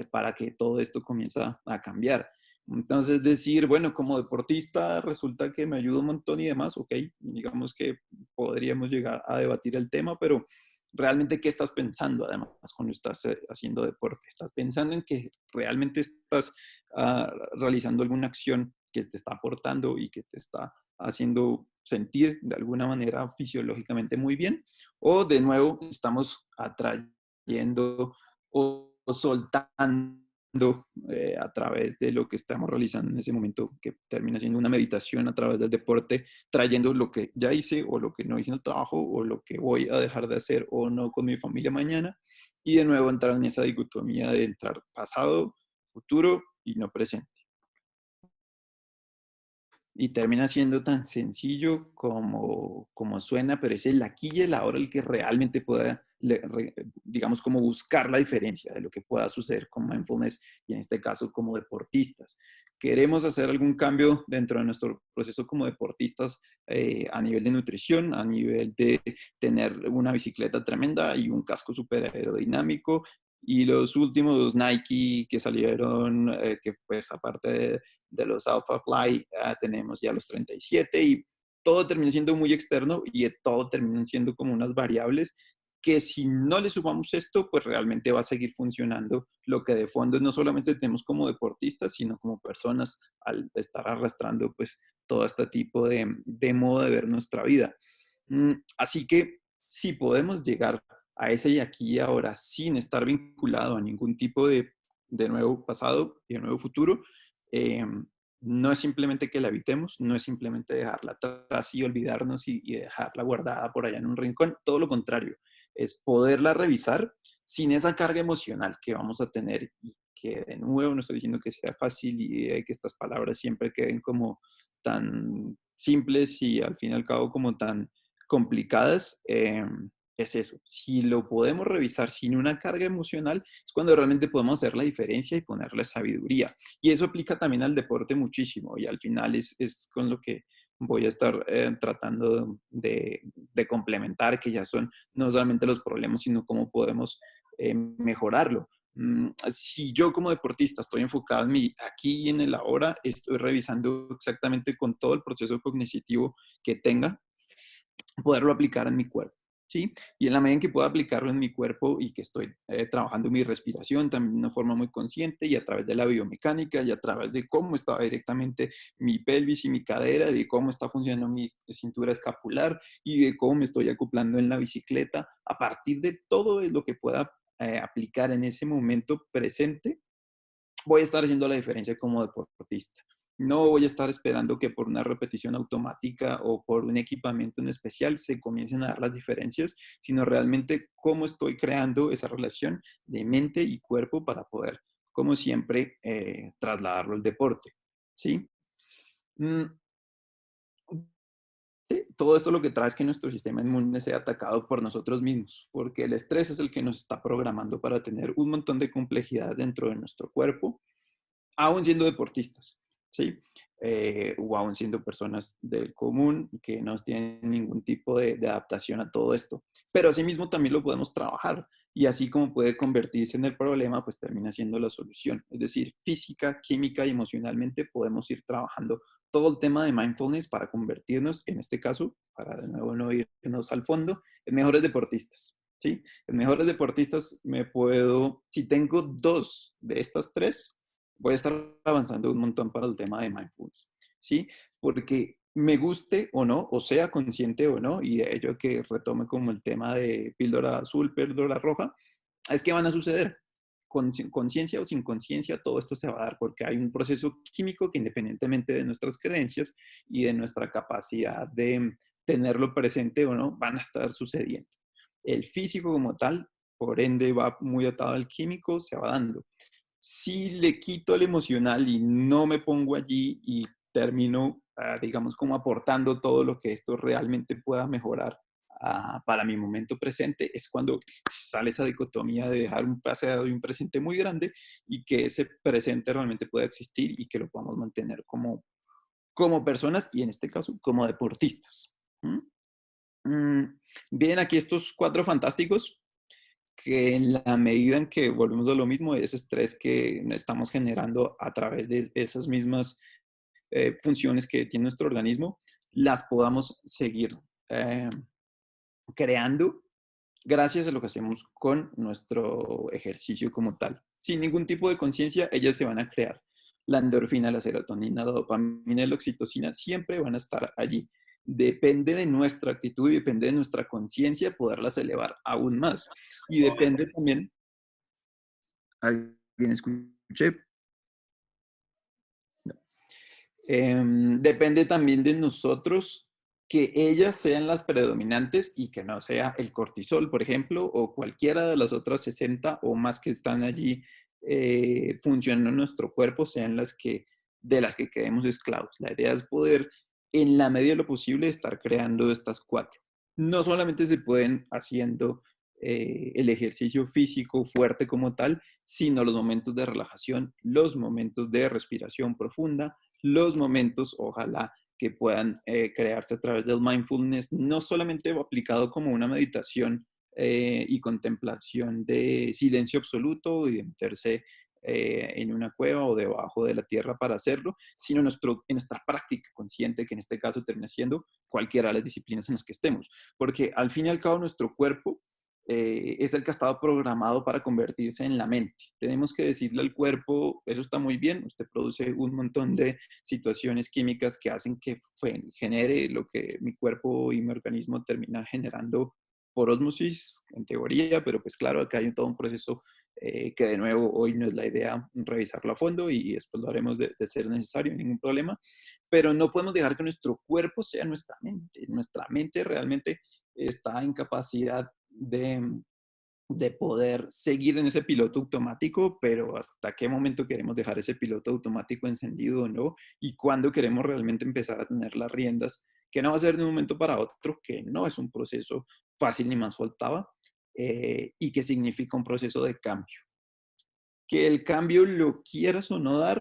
para que todo esto comience a cambiar. Entonces decir, bueno, como deportista resulta que me ayuda un montón y demás, ok, digamos que podríamos llegar a debatir el tema, pero realmente qué estás pensando además cuando estás haciendo deporte. ¿Estás pensando en que realmente estás realizando alguna acción que te está aportando y que te está haciendo sentir de alguna manera fisiológicamente muy bien? O de nuevo estamos atrayendo o soltando a través de lo que estamos realizando en ese momento, que termina siendo una meditación a través del deporte, trayendo lo que ya hice o lo que no hice en el trabajo o lo que voy a dejar de hacer o no con mi familia mañana y de nuevo entrar en esa dicotomía de entrar pasado, futuro y no presente. Y termina siendo tan sencillo como suena, pero es el aquí y el ahora el que realmente pueda, digamos, como buscar la diferencia de lo que pueda suceder con mindfulness y en este caso como deportistas. Queremos hacer algún cambio dentro de nuestro proceso como deportistas a nivel de nutrición, a nivel de tener una bicicleta tremenda y un casco súper aerodinámico. Y los últimos dos Nike que salieron, que pues aparte de los Alpha Fly, tenemos ya los 37 y todo termina siendo muy externo y todo termina siendo como unas variables que si no le sumamos esto, pues realmente va a seguir funcionando lo que de fondo no solamente tenemos como deportistas, sino como personas al estar arrastrando pues todo este tipo de modo de ver nuestra vida. Así que si podemos llegar a ese y aquí y ahora sin estar vinculado a ningún tipo de nuevo pasado y de nuevo futuro, eh, no es simplemente que la evitemos, no es simplemente dejarla atrás y olvidarnos y dejarla guardada por allá en un rincón, todo lo contrario, es poderla revisar sin esa carga emocional que vamos a tener y que de nuevo no estoy diciendo que sea fácil y que estas palabras siempre queden como tan simples y al fin y al cabo como tan complicadas. Es eso. Si lo podemos revisar sin una carga emocional, es cuando realmente podemos hacer la diferencia y ponerle sabiduría. Y eso aplica también al deporte muchísimo y al final es con lo que voy a estar tratando de complementar, que ya son no solamente los problemas, sino cómo podemos mejorarlo. Si yo como deportista estoy enfocado en mi aquí y en el ahora, estoy revisando exactamente con todo el proceso cognitivo que tenga, poderlo aplicar en mi cuerpo. ¿Sí? Y en la medida en que pueda aplicarlo en mi cuerpo y que estoy trabajando mi respiración también de una forma muy consciente y a través de la biomecánica y a través de cómo está directamente mi pelvis y mi cadera, de cómo está funcionando mi cintura escapular y de cómo me estoy acoplando en la bicicleta, a partir de todo lo que pueda aplicar en ese momento presente, voy a estar haciendo la diferencia como deportista. No voy a estar esperando que por una repetición automática o por un equipamiento en especial se comiencen a dar las diferencias, sino realmente cómo estoy creando esa relación de mente y cuerpo para poder, como siempre, trasladarlo al deporte. ¿Sí? Mm, todo esto lo que trae es que nuestro sistema inmune sea atacado por nosotros mismos, porque el estrés es el que nos está programando para tener un montón de complejidad dentro de nuestro cuerpo aún siendo deportistas, ¿sí? O aún siendo personas del común que no tienen ningún tipo de adaptación a todo esto. Pero asimismo también lo podemos trabajar y así como puede convertirse en el problema, pues termina siendo la solución. Es decir, física, química y emocionalmente podemos ir trabajando todo el tema de mindfulness para convertirnos, en este caso, para de nuevo no irnos al fondo, en mejores deportistas. ¿Sí? En mejores deportistas me puedo, si tengo dos de estas tres, voy a estar avanzando un montón para el tema de mindfulness, ¿sí? Porque me guste o no, o sea consciente o no, y de ello que retome como el tema de píldora azul, píldora roja, es que van a suceder. Con conciencia o sin conciencia, todo esto se va a dar porque hay un proceso químico que independientemente de nuestras creencias y de nuestra capacidad de tenerlo presente o no, van a estar sucediendo. El físico como tal, por ende, va muy atado al químico, se va dando. Si le quito el emocional y no me pongo allí y termino, digamos, como aportando todo lo que esto realmente pueda mejorar para mi momento presente, es cuando sale esa dicotomía de dejar un pasado y un presente muy grande y que ese presente realmente pueda existir y que lo podamos mantener como personas y en este caso como deportistas. ¿Mm? Bien, aquí estos cuatro fantásticos que en la medida en que volvemos a lo mismo, ese estrés que estamos generando a través de esas mismas funciones que tiene nuestro organismo, las podamos seguir eh, creando gracias a lo que hacemos con nuestro ejercicio como tal. Sin ningún tipo de conciencia, ellas se van a crear. La endorfina, la serotonina, la dopamina y la oxitocina siempre van a estar allí. Depende de nuestra actitud y depende de nuestra conciencia poderlas elevar aún más. Y depende también, ¿alguien escuché? No. Depende también de nosotros que ellas sean las predominantes y que no sea el cortisol, por ejemplo, o cualquiera de las otras 60 o más que están allí funcionando en nuestro cuerpo, sean de las que quedemos esclavos. La idea es poder, en la medida de lo posible, estar creando estas cuatro. No solamente se pueden haciendo el ejercicio físico fuerte como tal, sino los momentos de relajación, los momentos de respiración profunda, los momentos, ojalá, que puedan crearse a través del mindfulness, no solamente aplicado como una meditación y contemplación de silencio absoluto y de meterse en una cueva o debajo de la tierra para hacerlo, sino en nuestra práctica consciente, que en este caso termina siendo cualquiera de las disciplinas en las que estemos. Porque al fin y al cabo nuestro cuerpo es el que ha estado programado para convertirse en la mente. Tenemos que decirle al cuerpo, eso está muy bien, usted produce un montón de situaciones químicas que hacen que genere lo que mi cuerpo y mi organismo termina generando por ósmosis, en teoría, pero pues claro, acá hay todo un proceso que de nuevo hoy no es la idea revisarlo a fondo y después lo haremos de ser necesario, ningún problema, pero no podemos dejar que nuestro cuerpo sea nuestra mente realmente está en capacidad de poder seguir en ese piloto automático, pero hasta qué momento queremos dejar ese piloto automático encendido o no, y cuándo queremos realmente empezar a tener las riendas, que no va a ser de un momento para otro, que no es un proceso fácil ni más faltaba, y que significa un proceso de cambio. Que el cambio lo quieras o no dar,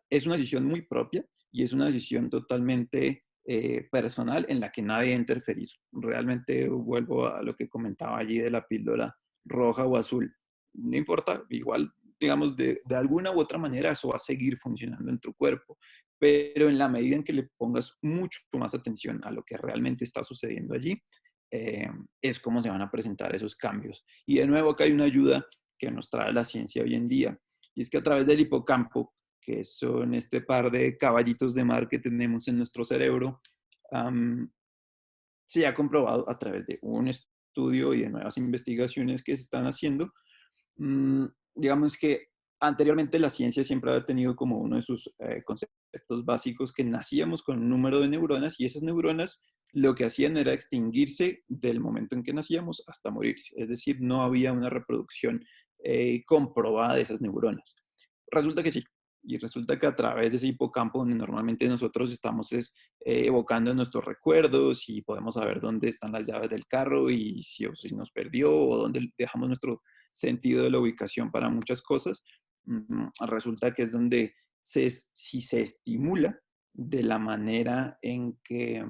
es una decisión muy propia y es una decisión totalmente personal en la que nadie debe interferir. Realmente vuelvo a lo que comentaba allí de la píldora roja o azul. No importa, igual, digamos, de alguna u otra manera eso va a seguir funcionando en tu cuerpo, pero en la medida en que le pongas mucho más atención a lo que realmente está sucediendo allí, es como se van a presentar esos cambios. Y de nuevo acá hay una ayuda que nos trae la ciencia hoy en día, y es que a través del hipocampo, que son este par de caballitos de mar que tenemos en nuestro cerebro, um, se ha comprobado a través de un estudio y de nuevas investigaciones que se están haciendo. Digamos que anteriormente la ciencia siempre ha tenido como uno de sus conceptos básicos que nacíamos con un número de neuronas y esas neuronas lo que hacían era extinguirse del momento en que nacíamos hasta morirse. Es decir, no había una reproducción comprobada de esas neuronas. Resulta que sí. Y resulta que a través de ese hipocampo, donde normalmente nosotros estamos evocando nuestros recuerdos y podemos saber dónde están las llaves del carro y si nos perdió o dónde dejamos nuestro sentido de la ubicación para muchas cosas, resulta que es donde si se estimula de la manera en que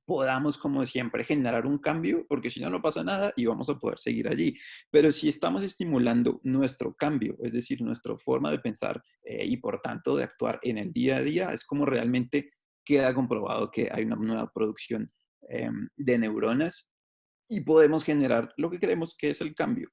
podamos, como siempre, generar un cambio, porque si no, no pasa nada y vamos a poder seguir allí. Pero si estamos estimulando nuestro cambio, es decir, nuestra forma de pensar y por tanto de actuar en el día a día, es como realmente queda comprobado que hay una nueva producción de neuronas y podemos generar lo que queremos, que es el cambio.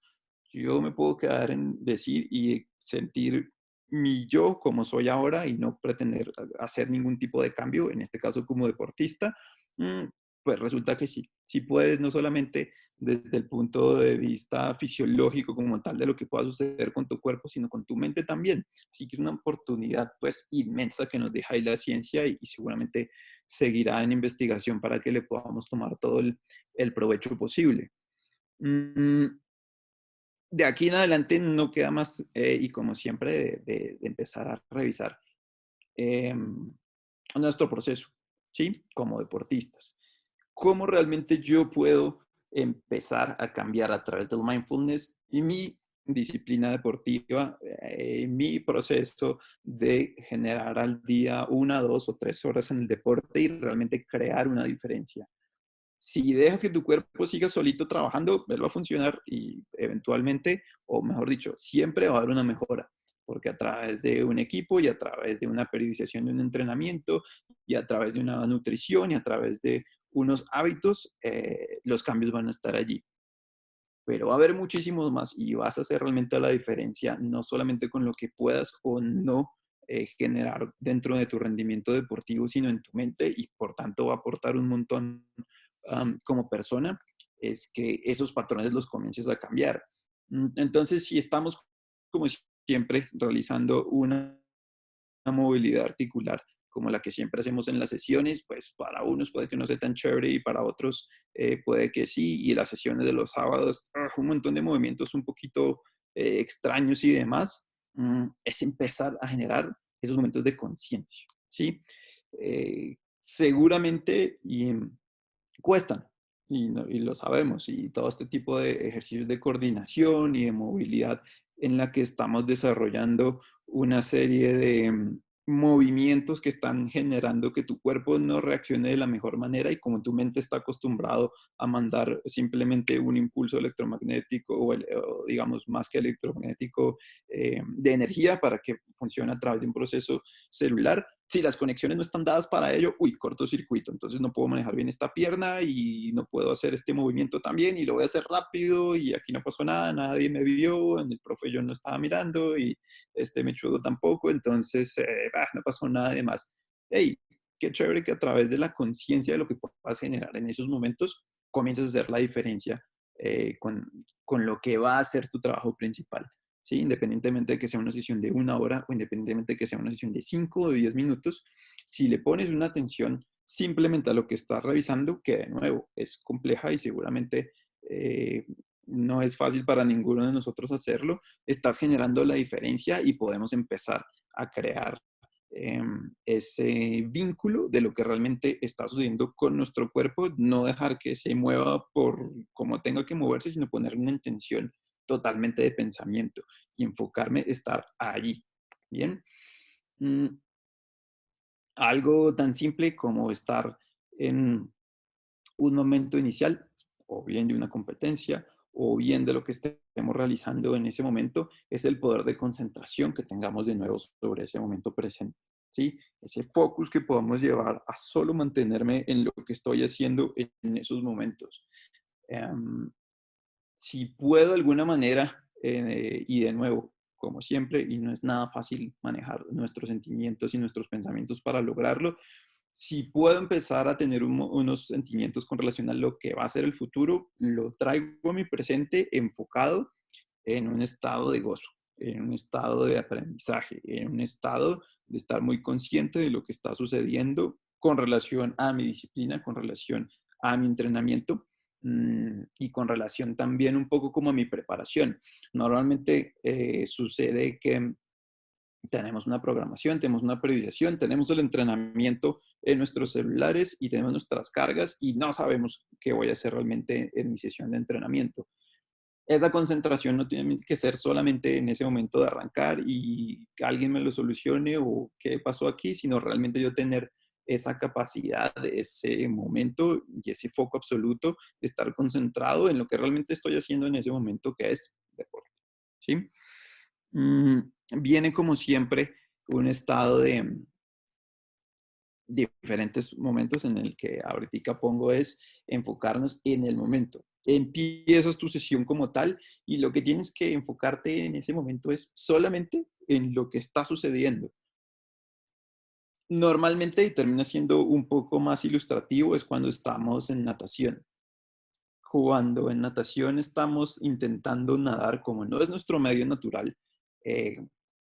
Yo me puedo quedar en decir y sentir mi yo como soy ahora y no pretender hacer ningún tipo de cambio, en este caso como deportista, mm, pues resulta que sí. Sí puedes, no solamente desde el punto de vista fisiológico como tal de lo que pueda suceder con tu cuerpo, sino con tu mente también. Así que es una oportunidad pues inmensa que nos deja ahí la ciencia y seguramente seguirá en investigación para que le podamos tomar todo el provecho posible. Mm, de aquí en adelante no queda más, y como siempre, de empezar a revisar eh, nuestro proceso, ¿sí? Como deportistas. ¿Cómo realmente yo puedo empezar a cambiar a través del mindfulness y mi disciplina deportiva, mi proceso de generar al día 1, 2 o 3 horas en el deporte y realmente crear una diferencia? Si dejas que tu cuerpo siga solito trabajando, él va a funcionar y eventualmente, o mejor dicho, siempre va a haber una mejora, porque a través de un equipo y a través de una periodización de un entrenamiento y a través de una nutrición y a través de unos hábitos, los cambios van a estar allí. Pero va a haber muchísimos más y vas a hacer realmente la diferencia, no solamente con lo que puedas o no generar dentro de tu rendimiento deportivo, sino en tu mente y por tanto va a aportar un montón como persona, es que esos patrones los comiences a cambiar. Entonces, si estamos como siempre realizando una movilidad articular como la que siempre hacemos en las sesiones, pues para unos puede que no sea tan chévere y para otros puede que sí. Y las sesiones de los sábados, un montón de movimientos un poquito extraños y demás, es empezar a generar esos momentos de conciencia, ¿sí? Seguramente cuestan, y lo sabemos, y todo este tipo de ejercicios de coordinación y de movilidad en la que estamos desarrollando una serie de movimientos que están generando que tu cuerpo no reaccione de la mejor manera y como tu mente está acostumbrado a mandar simplemente un impulso electromagnético o digamos más que electromagnético de energía para que funcione a través de un proceso celular. Si las conexiones no están dadas para ello, uy, cortocircuito, entonces no puedo manejar bien esta pierna y no puedo hacer este movimiento también y lo voy a hacer rápido y aquí no pasó nada, nadie me vio, el profe yo no estaba mirando y este mechudo tampoco, entonces no pasó nada de más. Hey, qué chévere que a través de la conciencia de lo que puedas generar en esos momentos comiences a hacer la diferencia con lo que va a ser tu trabajo principal. ¿Sí? Independientemente de que sea una sesión de 1 hora o independientemente de que sea una sesión de 5 o 10 minutos, si le pones una atención simplemente a lo que estás revisando, que de nuevo es compleja y seguramente no es fácil para ninguno de nosotros hacerlo, estás generando la diferencia y podemos empezar a crear ese vínculo de lo que realmente está sucediendo con nuestro cuerpo, no dejar que se mueva por como tenga que moverse, sino poner una intención totalmente de pensamiento y enfocarme, estar allí. Bien. Mm, Algo tan simple como estar en un momento inicial, o bien de una competencia, o bien de lo que estemos realizando en ese momento, es el poder de concentración que tengamos de nuevo sobre ese momento presente. ¿Sí? Ese focus que podamos llevar a solo mantenerme en lo que estoy haciendo en esos momentos. Um, si puedo de alguna manera, y de nuevo, como siempre, y no es nada fácil manejar nuestros sentimientos y nuestros pensamientos para lograrlo, si puedo empezar a tener unos sentimientos con relación a lo que va a ser el futuro, lo traigo a mi presente enfocado en un estado de gozo, en un estado de aprendizaje, en un estado de estar muy consciente de lo que está sucediendo con relación a mi disciplina, con relación a mi entrenamiento y con relación también un poco como a mi preparación. Normalmente sucede que tenemos una programación, tenemos una periodización, tenemos el entrenamiento en nuestros celulares y tenemos nuestras cargas y no sabemos qué voy a hacer realmente en mi sesión de entrenamiento. Esa concentración no tiene que ser solamente en ese momento de arrancar y que alguien me lo solucione o qué pasó aquí, sino realmente yo tener esa capacidad, ese momento y ese foco absoluto de estar concentrado en lo que realmente estoy haciendo en ese momento, que es deporte. ¿Sí? Mm, Viene como siempre un estado de diferentes momentos en el que ahorita pongo es enfocarnos en el momento. Empiezas tu sesión como tal y lo que tienes que enfocarte en ese momento es solamente en lo que está sucediendo. Normalmente, y termina siendo un poco más ilustrativo, es cuando estamos en natación. Cuando en natación estamos intentando nadar como no es nuestro medio natural, eh,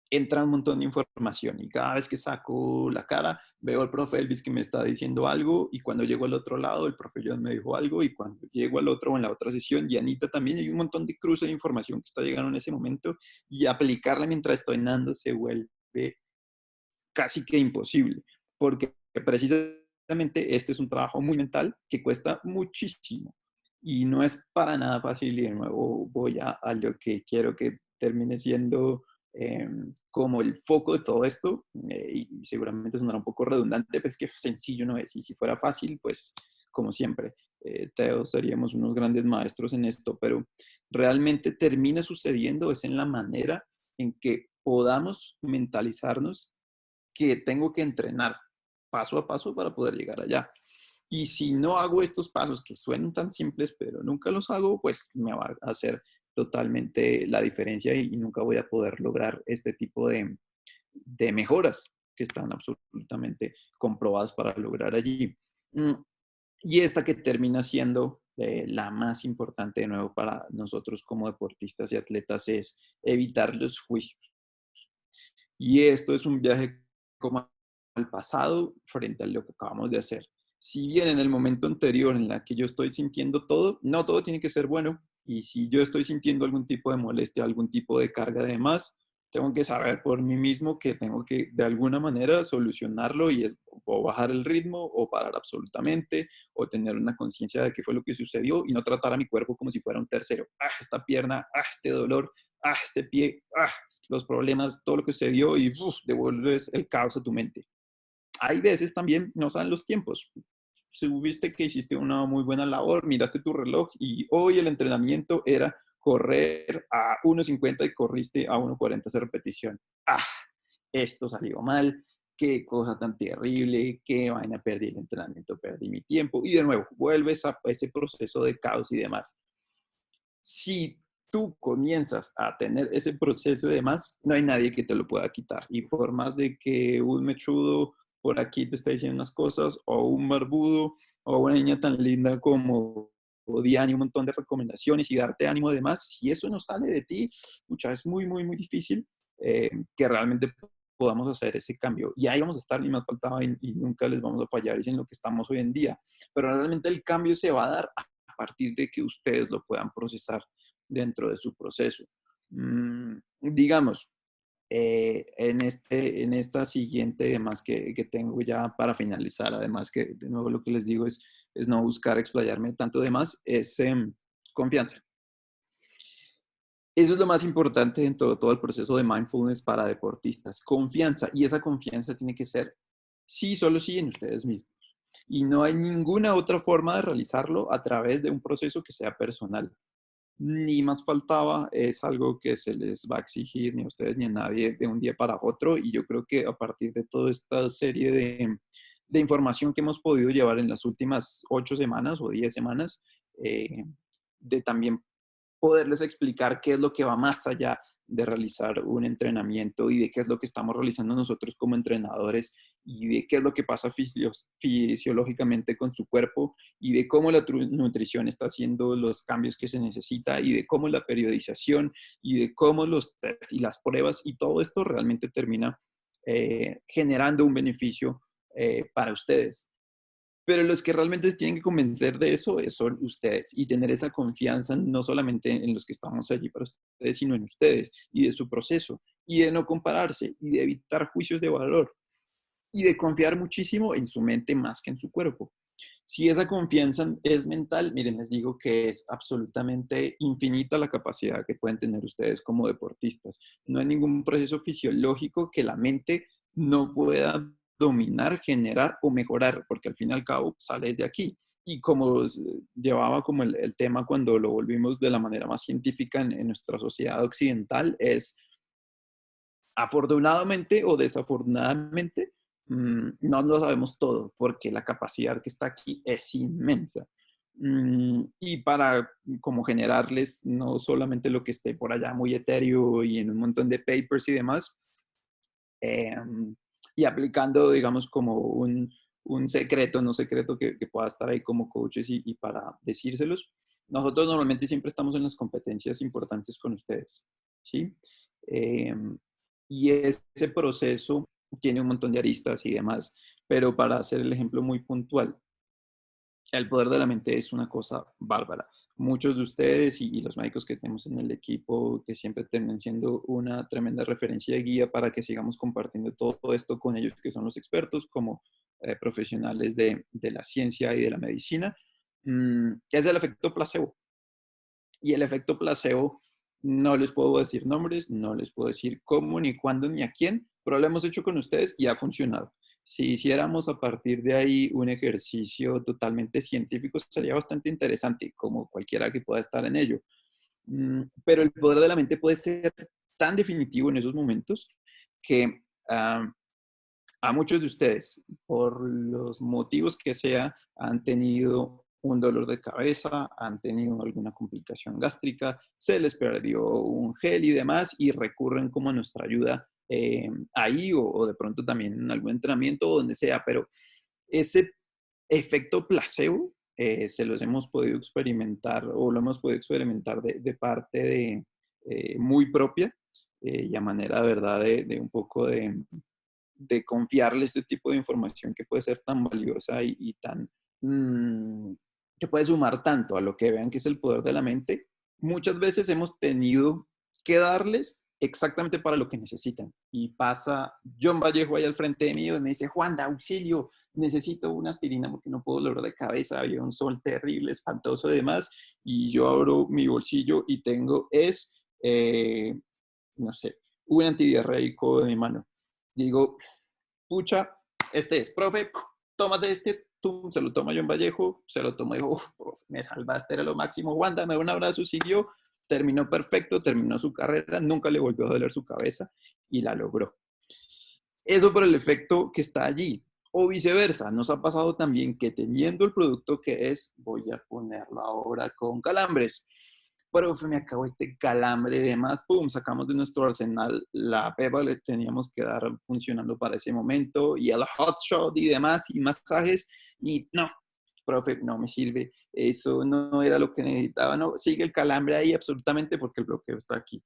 entra un montón de información y cada vez que saco la cara veo al profe Elvis que me está diciendo algo y cuando llego al otro lado el profe John me dijo algo y cuando llego al otro o en la otra sesión y Anita también hay un montón de cruce de información que está llegando en ese momento y aplicarla mientras estoy nadando se vuelve casi que imposible porque precisamente este es un trabajo muy mental que cuesta muchísimo y no es para nada fácil y de nuevo voy a lo que quiero que termine siendo como el foco de todo esto y seguramente sonará un poco redundante, pero es que sencillo no es y si fuera fácil, pues como siempre, Teo seríamos unos grandes maestros en esto, pero realmente termina sucediendo es en la manera en que podamos mentalizarnos que tengo que entrenar paso a paso para poder llegar allá. Y si no hago estos pasos que suenan tan simples, pero nunca los hago, pues me va a hacer totalmente la diferencia y nunca voy a poder lograr este tipo de mejoras que están absolutamente comprobadas para lograr allí. Y esta que termina siendo la más importante de nuevo para nosotros como deportistas y atletas es evitar los juicios. Y esto es un viaje como al pasado frente a lo que acabamos de hacer. Si bien en el momento anterior en la que yo estoy sintiendo todo, no todo tiene que ser bueno. Y si yo estoy sintiendo algún tipo de molestia, algún tipo de carga de más, tengo que saber por mí mismo que tengo que de alguna manera solucionarlo y es o bajar el ritmo o parar absolutamente o tener una conciencia de qué fue lo que sucedió y no tratar a mi cuerpo como si fuera un tercero. Ah, esta pierna, ah, este dolor, ah, este pie, ah, los problemas, todo lo que sucedió y devuelves el caos a tu mente. Hay veces también no saben los tiempos. Si viste que hiciste una muy buena labor, miraste tu reloj y hoy el entrenamiento era correr a 1.50 y corriste a 1.40 esa repetición. Ah, esto salió mal, qué cosa tan terrible, qué vaina, perdí el entrenamiento, perdí mi tiempo. Y de nuevo, vuelves a ese proceso de caos y demás. Si tú comienzas a tener ese proceso y demás, no hay nadie que te lo pueda quitar. Y por más de que un mechudo por aquí te esté diciendo unas cosas, o un barbudo, o una niña tan linda como o Diane, un montón de recomendaciones y darte ánimo y demás, si eso no sale de ti, mucha, es muy, muy, muy difícil que realmente podamos hacer ese cambio. Y ahí vamos a estar, ni más faltaba, y nunca les vamos a fallar, es en lo que estamos hoy en día. Pero realmente el cambio se va a dar a partir de que ustedes lo puedan procesar dentro de su proceso. Digamos, en esta siguiente, además que tengo ya para finalizar, además que de nuevo lo que les digo es no buscar explayarme tanto de más, es confianza. Eso es lo más importante dentro de todo el proceso de mindfulness para deportistas, confianza. Y esa confianza tiene que ser sí, solo sí en ustedes mismos. Y no hay ninguna otra forma de realizarlo a través de un proceso que sea personal. Ni más faltaba, es algo que se les va a exigir ni a ustedes ni a nadie de un día para otro. Y yo creo que a partir de toda esta serie de información que hemos podido llevar en las últimas 8 semanas o 10 semanas, de también poderles explicar qué es lo que va más allá de realizar un entrenamiento y de qué es lo que estamos realizando nosotros como entrenadores y de qué es lo que pasa fisiológicamente con su cuerpo y de cómo la nutrición está haciendo los cambios que se necesita y de cómo la periodización y de cómo los test y las pruebas y todo esto realmente termina generando un beneficio para ustedes. Pero los que realmente se tienen que convencer de eso son ustedes y tener esa confianza no solamente en los que estamos allí para ustedes, sino en ustedes y de su proceso y de no compararse y de evitar juicios de valor y de confiar muchísimo en su mente más que en su cuerpo. Si esa confianza es mental, miren, les digo que es absolutamente infinita la capacidad que pueden tener ustedes como deportistas. No hay ningún proceso fisiológico que la mente no pueda dominar, generar o mejorar, porque al fin y al cabo sale de aquí. Y como llevaba como el tema cuando lo volvimos de la manera más científica en nuestra sociedad occidental, es afortunadamente o desafortunadamente, no lo sabemos todo, porque la capacidad que está aquí es inmensa. Y para como generarles no solamente lo que esté por allá muy etéreo y en un montón de papers y demás, eh, y aplicando, digamos, como un secreto, no secreto que pueda estar ahí como coaches y para decírselos. Nosotros normalmente siempre estamos en las competencias importantes con ustedes, ¿sí? Eh, y ese proceso tiene un montón de aristas y demás, pero para hacer el ejemplo muy puntual, el poder de la mente es una cosa bárbara. Muchos de ustedes y los médicos que tenemos en el equipo, que siempre terminan siendo una tremenda referencia de guía para que sigamos compartiendo todo esto con ellos, que son los expertos como profesionales de la ciencia y de la medicina, es el efecto placebo. Y el efecto placebo, no les puedo decir nombres, no les puedo decir cómo, ni cuándo, ni a quién, pero lo hemos hecho con ustedes y ha funcionado. Si hiciéramos a partir de ahí un ejercicio totalmente científico, sería bastante interesante, como cualquiera que pueda estar en ello. Pero el poder de la mente puede ser tan definitivo en esos momentos que a muchos de ustedes, por los motivos que sea, han tenido un dolor de cabeza, han tenido alguna complicación gástrica, se les perdió un gel y demás, y recurren como a nuestra ayuda ahí o de pronto también en algún entrenamiento o donde sea, pero ese efecto placebo se los hemos podido experimentar o lo hemos podido experimentar de parte de muy propia y a manera, ¿verdad?, de un poco de confiarle este tipo de información que puede ser tan valiosa y tan, mm, que puede sumar tanto a lo que vean que es el poder de la mente, muchas veces hemos tenido que darles exactamente para lo que necesitan. Y pasa John Vallejo ahí al frente de mí y me dice, Juan, da auxilio, necesito una aspirina porque no puedo dolor de cabeza, había un sol terrible, espantoso y demás, y yo abro mi bolsillo y tengo no sé, un antidiarreico de mi mano. Digo, pucha, este es, profe, tómate este, tú, se lo toma John Vallejo, se lo toma y dijo, profe, me salvaste, era lo máximo, Wanda, me da un abrazo, siguió, terminó perfecto, terminó su carrera, nunca le volvió a doler su cabeza y la logró. Eso por el efecto que está allí. O viceversa, nos ha pasado también que teniendo el producto que es, voy a ponerlo ahora con calambres. Profe, me acabó este calambre y demás, pum, sacamos de nuestro arsenal la pepa, le teníamos que dar funcionando para ese momento, y el hot shot y demás, y masajes, y no, profe, no me sirve, eso no era lo que necesitaba, no, sigue el calambre ahí absolutamente porque el bloqueo está aquí.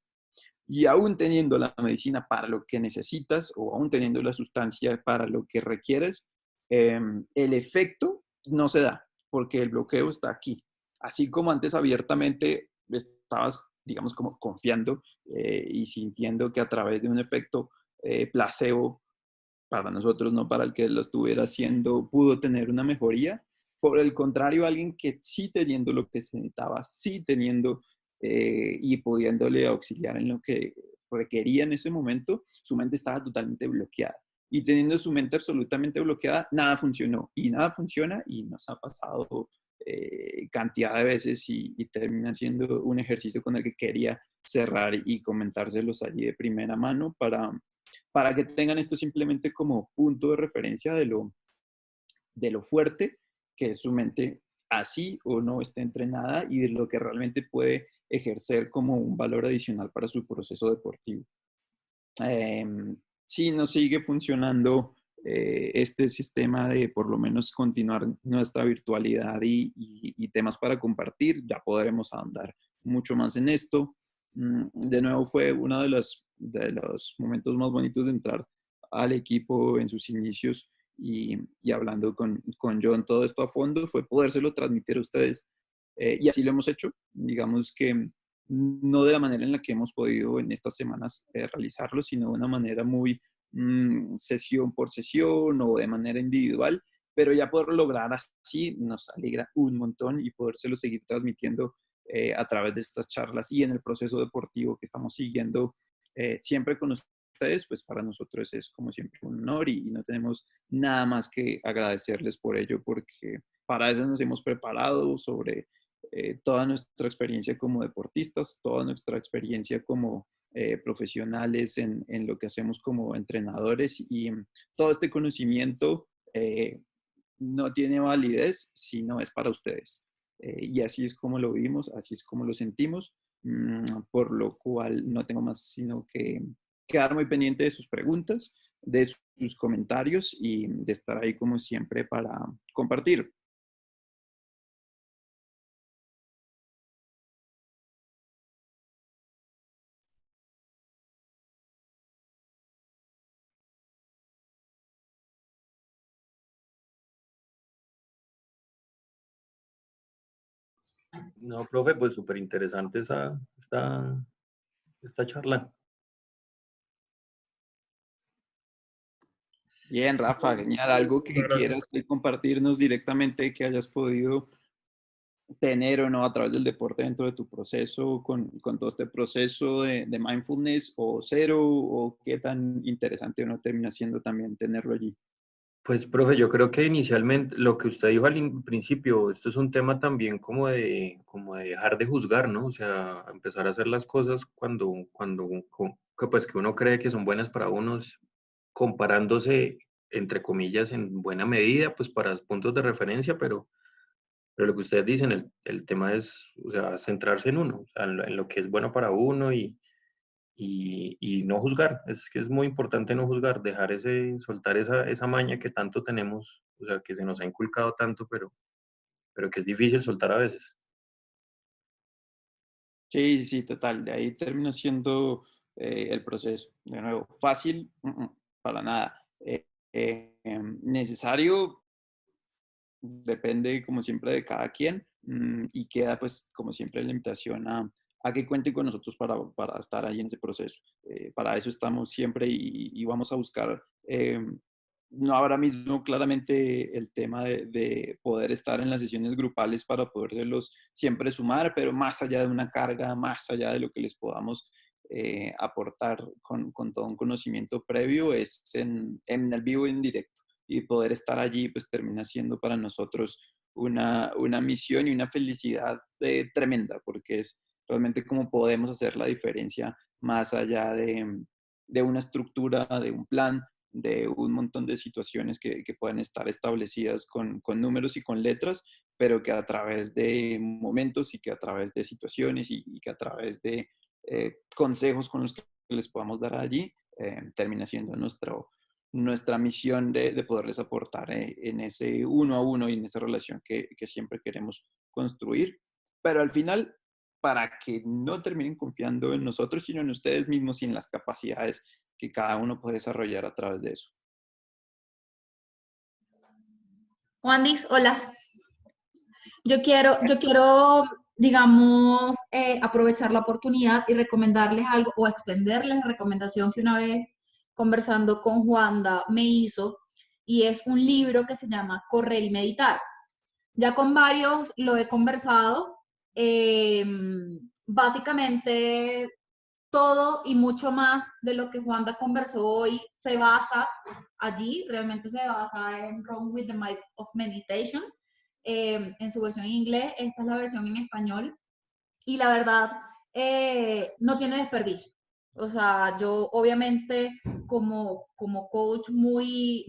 Y aún teniendo la medicina para lo que necesitas o aún teniendo la sustancia para lo que requieres, el efecto no se da porque el bloqueo está aquí. Así como antes abiertamente estabas, digamos, como confiando y sintiendo que a través de un efecto placebo para nosotros, no para el que lo estuviera haciendo, pudo tener una mejoría. Por el contrario, alguien que sí teniendo lo que se necesitaba, sí teniendo y pudiéndole auxiliar en lo que requería en ese momento, su mente estaba totalmente bloqueada. Y teniendo su mente absolutamente bloqueada, nada funcionó. Y nada funciona y nos ha pasado cantidad de veces y termina siendo un ejercicio con el que quería cerrar y comentárselos allí de primera mano para que tengan esto simplemente como punto de referencia de lo fuerte que es su mente, así o no esté entrenada y de lo que realmente puede ejercer como un valor adicional para su proceso deportivo. Eh, si nos sigue funcionando este sistema de por lo menos continuar nuestra virtualidad y temas para compartir, ya podremos ahondar mucho más en esto. De nuevo, fue uno de los momentos más bonitos de entrar al equipo en sus inicios y hablando con John todo esto a fondo, fue podérselo transmitir a ustedes. Y así lo hemos hecho. Digamos que no de la manera en la que hemos podido en estas semanas realizarlo, sino de una manera muy sesión por sesión o de manera individual, pero ya poder lograr así nos alegra un montón y podérselo seguir transmitiendo a través de estas charlas y en el proceso deportivo que estamos siguiendo siempre con ustedes, pues para nosotros es como siempre un honor y no tenemos nada más que agradecerles por ello, porque para eso nos hemos preparado sobre toda nuestra experiencia como deportistas, toda nuestra experiencia como profesionales en lo que hacemos como entrenadores y todo este conocimiento no tiene validez si no es para ustedes. Y así es como lo vimos, así es como lo sentimos, por lo cual no tengo más sino que quedar muy pendiente de sus preguntas, de sus comentarios y de estar ahí como siempre para compartir. No, profe, pues súper interesante esta charla. Bien, Rafa, genial. Algo Muchas que gracias. quieras compartirnos directamente que hayas podido tener o no a través del deporte dentro de tu proceso, con todo este proceso de mindfulness o cero, o qué tan interesante o no termina siendo también tenerlo allí. Pues, profe, yo creo que inicialmente lo que usted dijo principio, esto es un tema también como de dejar de juzgar, ¿no? O sea, empezar a hacer las cosas pues, que uno cree que son buenas para unos, comparándose, entre comillas, en buena medida, pues para puntos de referencia, pero lo que ustedes dicen, el tema es, o sea, centrarse en uno, o sea, en lo que es bueno para uno y no juzgar. Es que es muy importante no juzgar, soltar esa maña que tanto tenemos, o sea, que se nos ha inculcado tanto, pero que es difícil soltar a veces. Sí, sí, total. De ahí termina siendo el proceso. De nuevo, fácil, para nada. necesario, depende como siempre de cada quien, y queda pues como siempre la invitación a que cuenten con nosotros para estar ahí en ese proceso. Para eso estamos siempre y vamos a buscar, no ahora mismo claramente el tema de poder estar en las sesiones grupales para podérselos siempre sumar, pero más allá de una carga, más allá de lo que les podamos aportar con todo un conocimiento previo, es en el vivo y en directo y poder estar allí, pues termina siendo para nosotros una misión y una felicidad tremenda, porque es realmente como podemos hacer la diferencia más allá de una estructura, de un plan, de un montón de situaciones que pueden estar establecidas con números y con letras, pero que a través de momentos y que a través de situaciones y que a través de consejos con los que les podamos dar allí, termina siendo nuestra misión de poderles aportar en ese uno a uno y en esa relación que siempre queremos construir. Pero al final, para que no terminen confiando en nosotros, sino en ustedes mismos y en las capacidades que cada uno puede desarrollar a través de eso. Juandis, hola. Yo quiero, digamos, aprovechar la oportunidad y recomendarles algo o extenderles la recomendación que una vez conversando con Juanda me hizo, y es un libro que se llama Correr y Meditar. Ya con varios lo he conversado. eh, Básicamente todo y mucho más de lo que Juanda conversó hoy se basa allí, realmente se basa en Wrong with the Might of Meditation, en su versión en inglés. Esta es la versión en español y la verdad no tiene desperdicio. O sea, yo obviamente como coach muy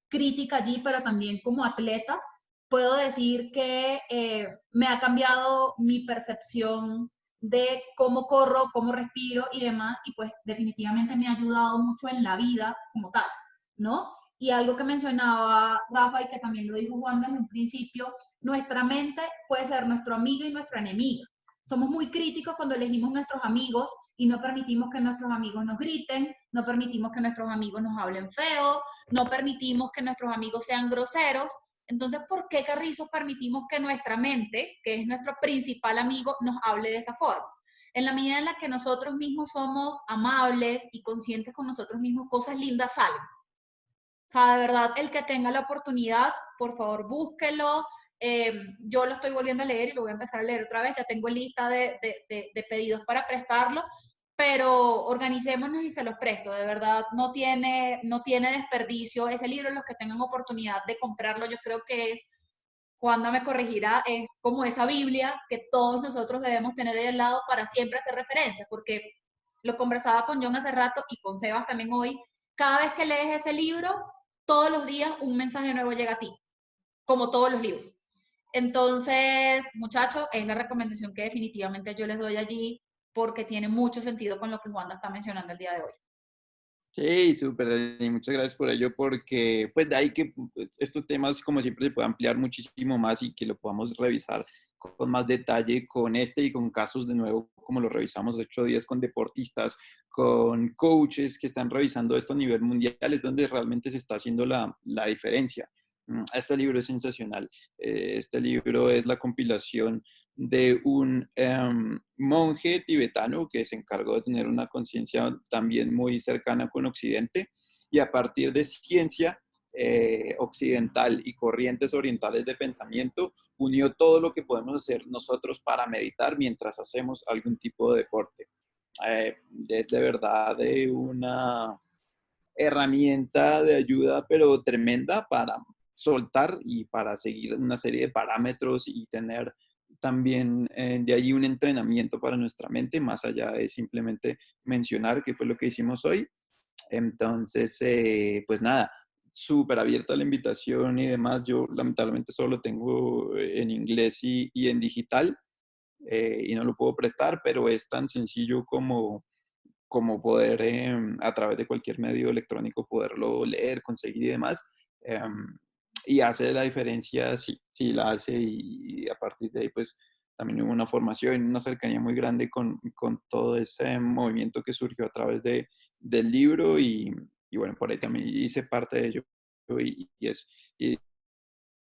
crítica allí, pero también como atleta, puedo decir que me ha cambiado mi percepción de cómo corro, cómo respiro y demás, y pues definitivamente me ha ayudado mucho en la vida como tal, ¿no? Y algo que mencionaba Rafa y que también lo dijo Juan desde un principio, nuestra mente puede ser nuestro amigo y nuestra enemiga. Somos muy críticos cuando elegimos nuestros amigos y no permitimos que nuestros amigos nos griten, no permitimos que nuestros amigos nos hablen feo, no permitimos que nuestros amigos sean groseros. Entonces, ¿por qué carrizos permitimos que nuestra mente, que es nuestro principal amigo, nos hable de esa forma? En la medida en la que nosotros mismos somos amables y conscientes con nosotros mismos, cosas lindas salen. O sea, de verdad, el que tenga la oportunidad, por favor, búsquelo. Yo lo estoy volviendo a leer y lo voy a empezar a leer otra vez. Ya tengo lista de pedidos para prestarlo, pero organicémonos y se los presto. De verdad, no tiene desperdicio. Ese libro, los que tengan oportunidad de comprarlo, yo creo que es, Juanda me corregirá, es como esa Biblia que todos nosotros debemos tener ahí al lado para siempre hacer referencia, porque lo conversaba con John hace rato y con Sebas también hoy. Cada vez que lees ese libro, todos los días un mensaje nuevo llega a ti, como todos los libros. Entonces, muchachos, es la recomendación que definitivamente yo les doy allí porque tiene mucho sentido con lo que Juanda está mencionando el día de hoy. Sí, súper, y muchas gracias por ello, porque pues de ahí que pues, estos temas como siempre se puede ampliar muchísimo más y que lo podamos revisar con más detalle con este y con casos de nuevo, como lo revisamos 8 días con deportistas, con coaches que están revisando esto a nivel mundial, es donde realmente se está haciendo la diferencia. Este libro es sensacional. Este libro es la compilación de un monje tibetano que se encargó de tener una conciencia también muy cercana con Occidente y a partir de ciencia occidental y corrientes orientales de pensamiento, unió todo lo que podemos hacer nosotros para meditar mientras hacemos algún tipo de deporte. Es de verdad una herramienta de ayuda, pero tremenda para soltar y para seguir una serie de parámetros y tener también de allí un entrenamiento para nuestra mente, más allá de simplemente mencionar qué fue lo que hicimos hoy. Entonces, pues nada, súper abierta la invitación y demás. Yo lamentablemente solo lo tengo en inglés y en digital y no lo puedo prestar, pero es tan sencillo como poder a través de cualquier medio electrónico poderlo leer, conseguir y demás. Y hace la diferencia, sí, sí la hace y a partir de ahí pues también hubo una formación, una cercanía muy grande con todo ese movimiento que surgió a través del libro y bueno, por ahí también hice parte de ello y,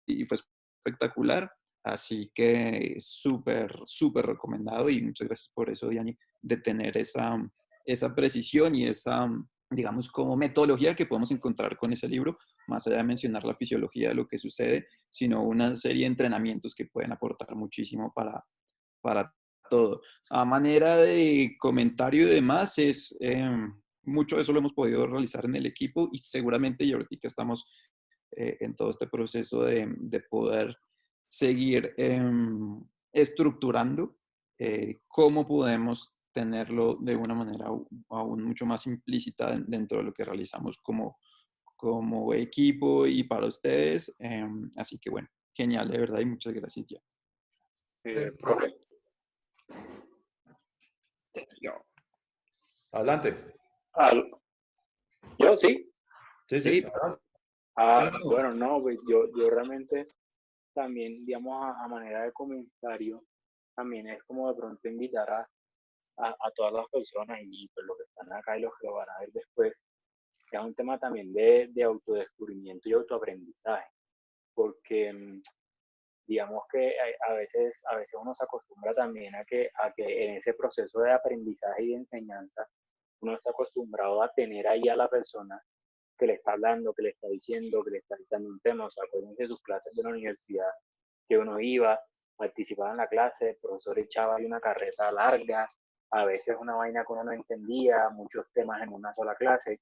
y fue espectacular. Así que súper, súper recomendado y muchas gracias por eso, Diani, de tener esa precisión y esa, digamos, como metodología que podemos encontrar con ese libro, más allá de mencionar la fisiología de lo que sucede, sino una serie de entrenamientos que pueden aportar muchísimo para todo. A manera de comentario y demás, mucho de eso lo hemos podido realizar en el equipo y seguramente y ahorita estamos en todo este proceso de poder seguir estructurando cómo podemos tenerlo de una manera aún mucho más implícita dentro de lo que realizamos como equipo y para ustedes. Así que bueno, genial, de verdad, y muchas gracias ya. Profe. Adelante. ¿Yo sí? Sí. Sí. Bueno, no, pues yo realmente también, digamos, a manera de comentario, también es como de pronto invitar a todas las personas y pues los que están acá y los que lo van a ver después, que es un tema también de autodescubrimiento y autoaprendizaje, porque digamos que a veces uno se acostumbra también a que en ese proceso de aprendizaje y de enseñanza, uno está acostumbrado a tener ahí a la persona que le está hablando, que le está diciendo, que le está dictando un tema. O sea, acuérdense de sus clases de la universidad, que uno iba, participaba en la clase, el profesor echaba ahí una carreta larga, a veces una vaina que uno no entendía, muchos temas en una sola clase,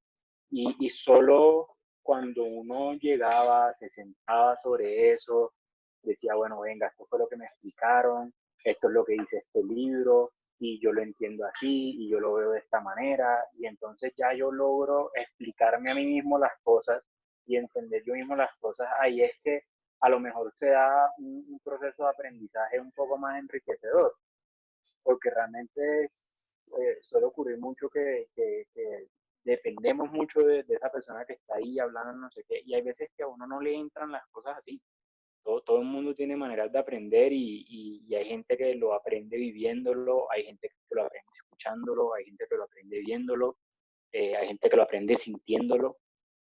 y solo cuando uno llegaba, se sentaba sobre eso, decía, bueno, venga, esto fue lo que me explicaron, esto es lo que dice este libro, y yo lo entiendo así, y yo lo veo de esta manera, y entonces ya yo logro explicarme a mí mismo las cosas y entender yo mismo las cosas. Ahí es que a lo mejor se da un proceso de aprendizaje un poco más enriquecedor, porque realmente suele ocurrir mucho que dependemos mucho de esa persona que está ahí hablando no sé qué, y hay veces que a uno no le entran las cosas así. Todo el mundo tiene maneras de aprender y hay gente que lo aprende viviéndolo, hay gente que lo aprende escuchándolo, hay gente que lo aprende viéndolo, hay gente que lo aprende sintiéndolo,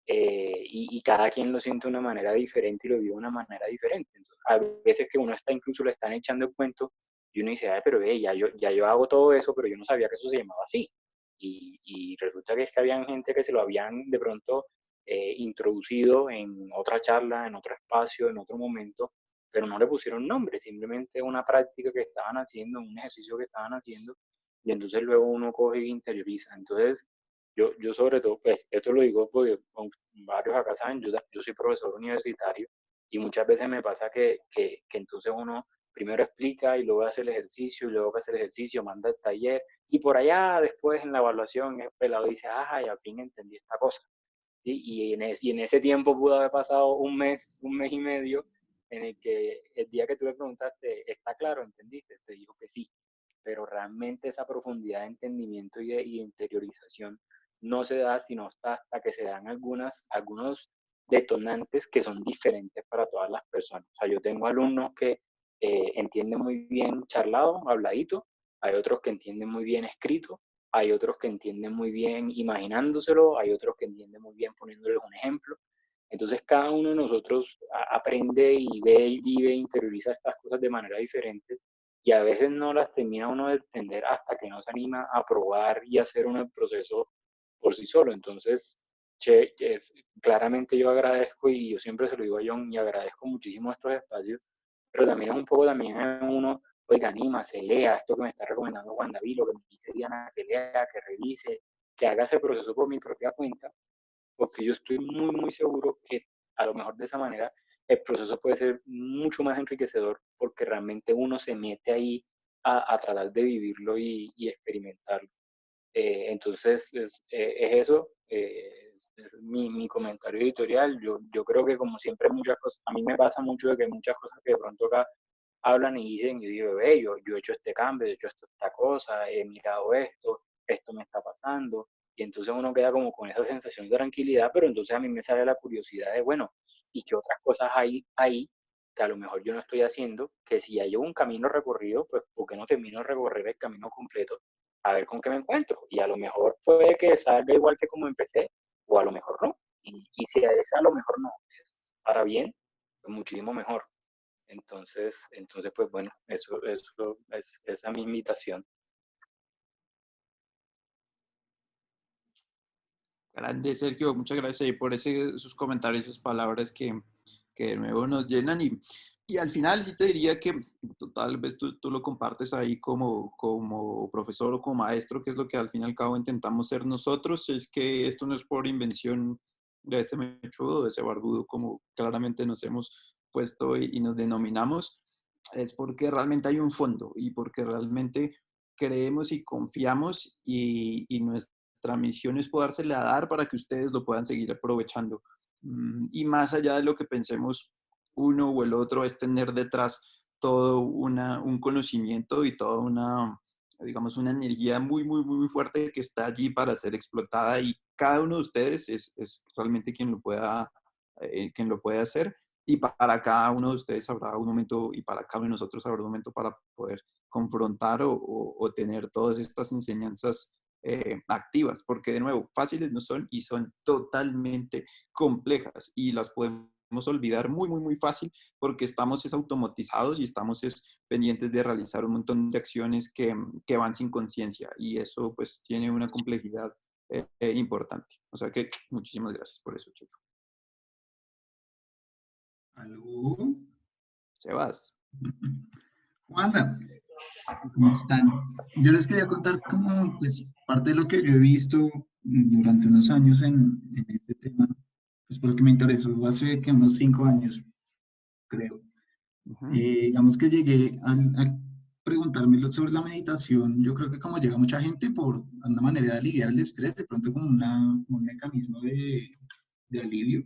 y cada quien lo siente de una manera diferente y lo vive de una manera diferente. Entonces, a veces que uno está incluso le están echando el cuento y uno dice, ay, pero ya yo hago todo eso, pero yo no sabía que eso se llamaba así. Y resulta que es que habían gente que se lo habían de pronto introducido en otra charla, en otro espacio, en otro momento, pero no le pusieron nombre, simplemente una práctica que estaban haciendo, un ejercicio que estaban haciendo, y entonces luego uno coge e interioriza. Entonces, yo sobre todo, pues, esto lo digo porque varios acá saben, yo soy profesor universitario, y muchas veces me pasa que entonces uno primero explica y luego hace el ejercicio, y luego que hace el ejercicio, manda el taller, y por allá después en la evaluación el pelado dice, ajá, y al fin entendí esta cosa. ¿Sí? Y en ese tiempo pudo haber pasado un mes y medio, en el que el día que tú le preguntaste, ¿está claro? ¿Entendiste? Te dijo que sí, pero realmente esa profundidad de entendimiento y de interiorización no se da sino hasta que se dan algunos detonantes que son diferentes para todas las personas. O sea, yo tengo alumnos que entienden muy bien charlado, habladito, hay otros que entienden muy bien escrito, hay otros que entienden muy bien imaginándoselo, hay otros que entienden muy bien poniéndoles un ejemplo. Entonces cada uno de nosotros aprende y ve y vive e interioriza estas cosas de manera diferente, y a veces no las termina uno de entender hasta que no se anima a probar y hacer un proceso por sí solo. Entonces, claramente yo agradezco, y yo siempre se lo digo a John, y agradezco muchísimo estos espacios, pero también es un poco también uno, oiga, anima, se lea esto que me está recomendando Juan David, lo que me dice Diana, que lea, que revise, que haga ese proceso por mi propia cuenta, porque yo estoy muy, muy seguro que a lo mejor de esa manera el proceso puede ser mucho más enriquecedor, porque realmente uno se mete ahí a tratar de vivirlo y experimentarlo. Entonces, es eso, es mi comentario editorial. Yo creo que como siempre muchas cosas, a mí me pasa mucho de que muchas cosas que de pronto acá hablan y dicen, y digo, ve, yo he hecho este cambio, he hecho esta cosa, he mirado esto me está pasando, y entonces uno queda como con esa sensación de tranquilidad, pero entonces a mí me sale la curiosidad de, bueno, ¿y qué otras cosas hay ahí que a lo mejor yo no estoy haciendo? Que si ya llevo un camino recorrido, pues ¿por qué no termino de recorrer el camino completo? A ver con qué me encuentro, y a lo mejor puede que salga igual que como empecé, o a lo mejor no. Y si es a lo mejor no, es para bien, pues muchísimo mejor. Entonces pues bueno, eso es esa mi invitación. Grande, Sergio, muchas gracias ahí por sus comentarios, esas palabras que de nuevo nos llenan. Y al final sí te diría que tal vez tú lo compartes ahí como profesor o como maestro, que es lo que al fin y al cabo intentamos ser nosotros, es que esto no es por invención de este mechudo, de ese barbudo, como claramente nos hemos puesto y nos denominamos, es porque realmente hay un fondo y porque realmente creemos y confiamos y nuestra misión es podársela dar para que ustedes lo puedan seguir aprovechando. Y más allá de lo que pensemos uno o el otro, es tener detrás todo un conocimiento y toda digamos, una energía muy, muy, muy fuerte que está allí para ser explotada y cada uno de ustedes es realmente quien lo puede hacer. Y para cada uno de ustedes habrá un momento, y para cada uno de nosotros habrá un momento para poder confrontar o tener todas estas enseñanzas activas, porque de nuevo, fáciles no son y son totalmente complejas y las podemos olvidar muy, muy, muy fácil porque estamos automatizados y estamos pendientes de realizar un montón de acciones que van sin conciencia y eso pues tiene una complejidad importante. O sea que muchísimas gracias por eso, Checho. ¿Aló? Sebas. Juanda, ¿cómo están? Yo les quería contar como, pues, parte de lo que yo he visto durante unos años en este tema, pues, porque me interesó hace que unos 5 años, creo. Digamos que llegué a preguntarme sobre la meditación. Yo creo que como llega mucha gente por una manera de aliviar el estrés, de pronto como un mecanismo de alivio.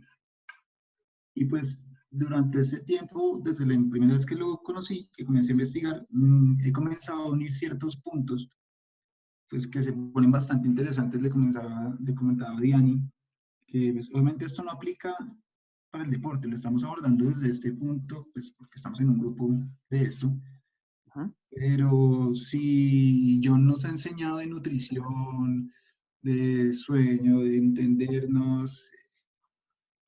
Y pues durante ese tiempo, desde la primera vez que lo conocí, que comencé a investigar, he comenzado a unir ciertos puntos, pues que se ponen bastante interesantes. Le comentaba a Diani, que pues, obviamente esto no aplica para el deporte, lo estamos abordando desde este punto, pues porque estamos en un grupo de esto. Pero si John nos ha enseñado de nutrición, de sueño, de entendernos,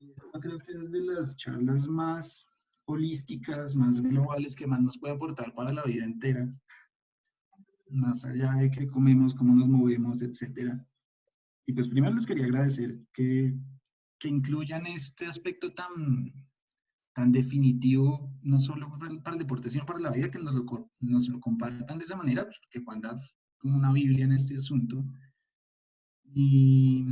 esta creo que es de las charlas más holísticas, más globales, que más nos puede aportar para la vida entera, más allá de qué comemos, cómo nos movemos, etcétera. Y pues primero les quería agradecer que incluyan este aspecto tan definitivo, no solo para el deporte, sino para la vida, que nos lo compartan de esa manera, porque Juan da como una Biblia en este asunto. Y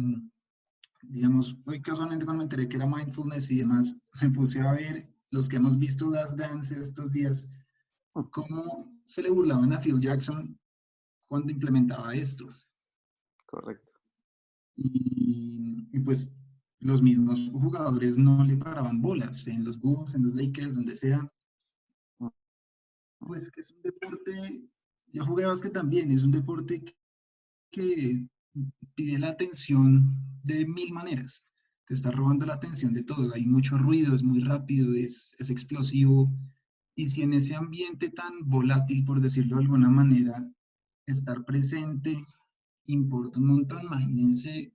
digamos, hoy casualmente cuando me enteré que era mindfulness y demás, me puse a ver los que hemos visto Last Dance estos días, cómo se le burlaban a Phil Jackson cuando implementaba esto. Correcto. Y pues los mismos jugadores no le paraban bolas en los Bulls, en los Lakers, donde sea. Pues que es un deporte, yo jugué básquet también, es un deporte que pide la atención de 1000 maneras. Te está robando la atención de todo. Hay mucho ruido, es muy rápido, es explosivo. Y si en ese ambiente tan volátil, por decirlo de alguna manera, estar presente importa un montón. Imagínense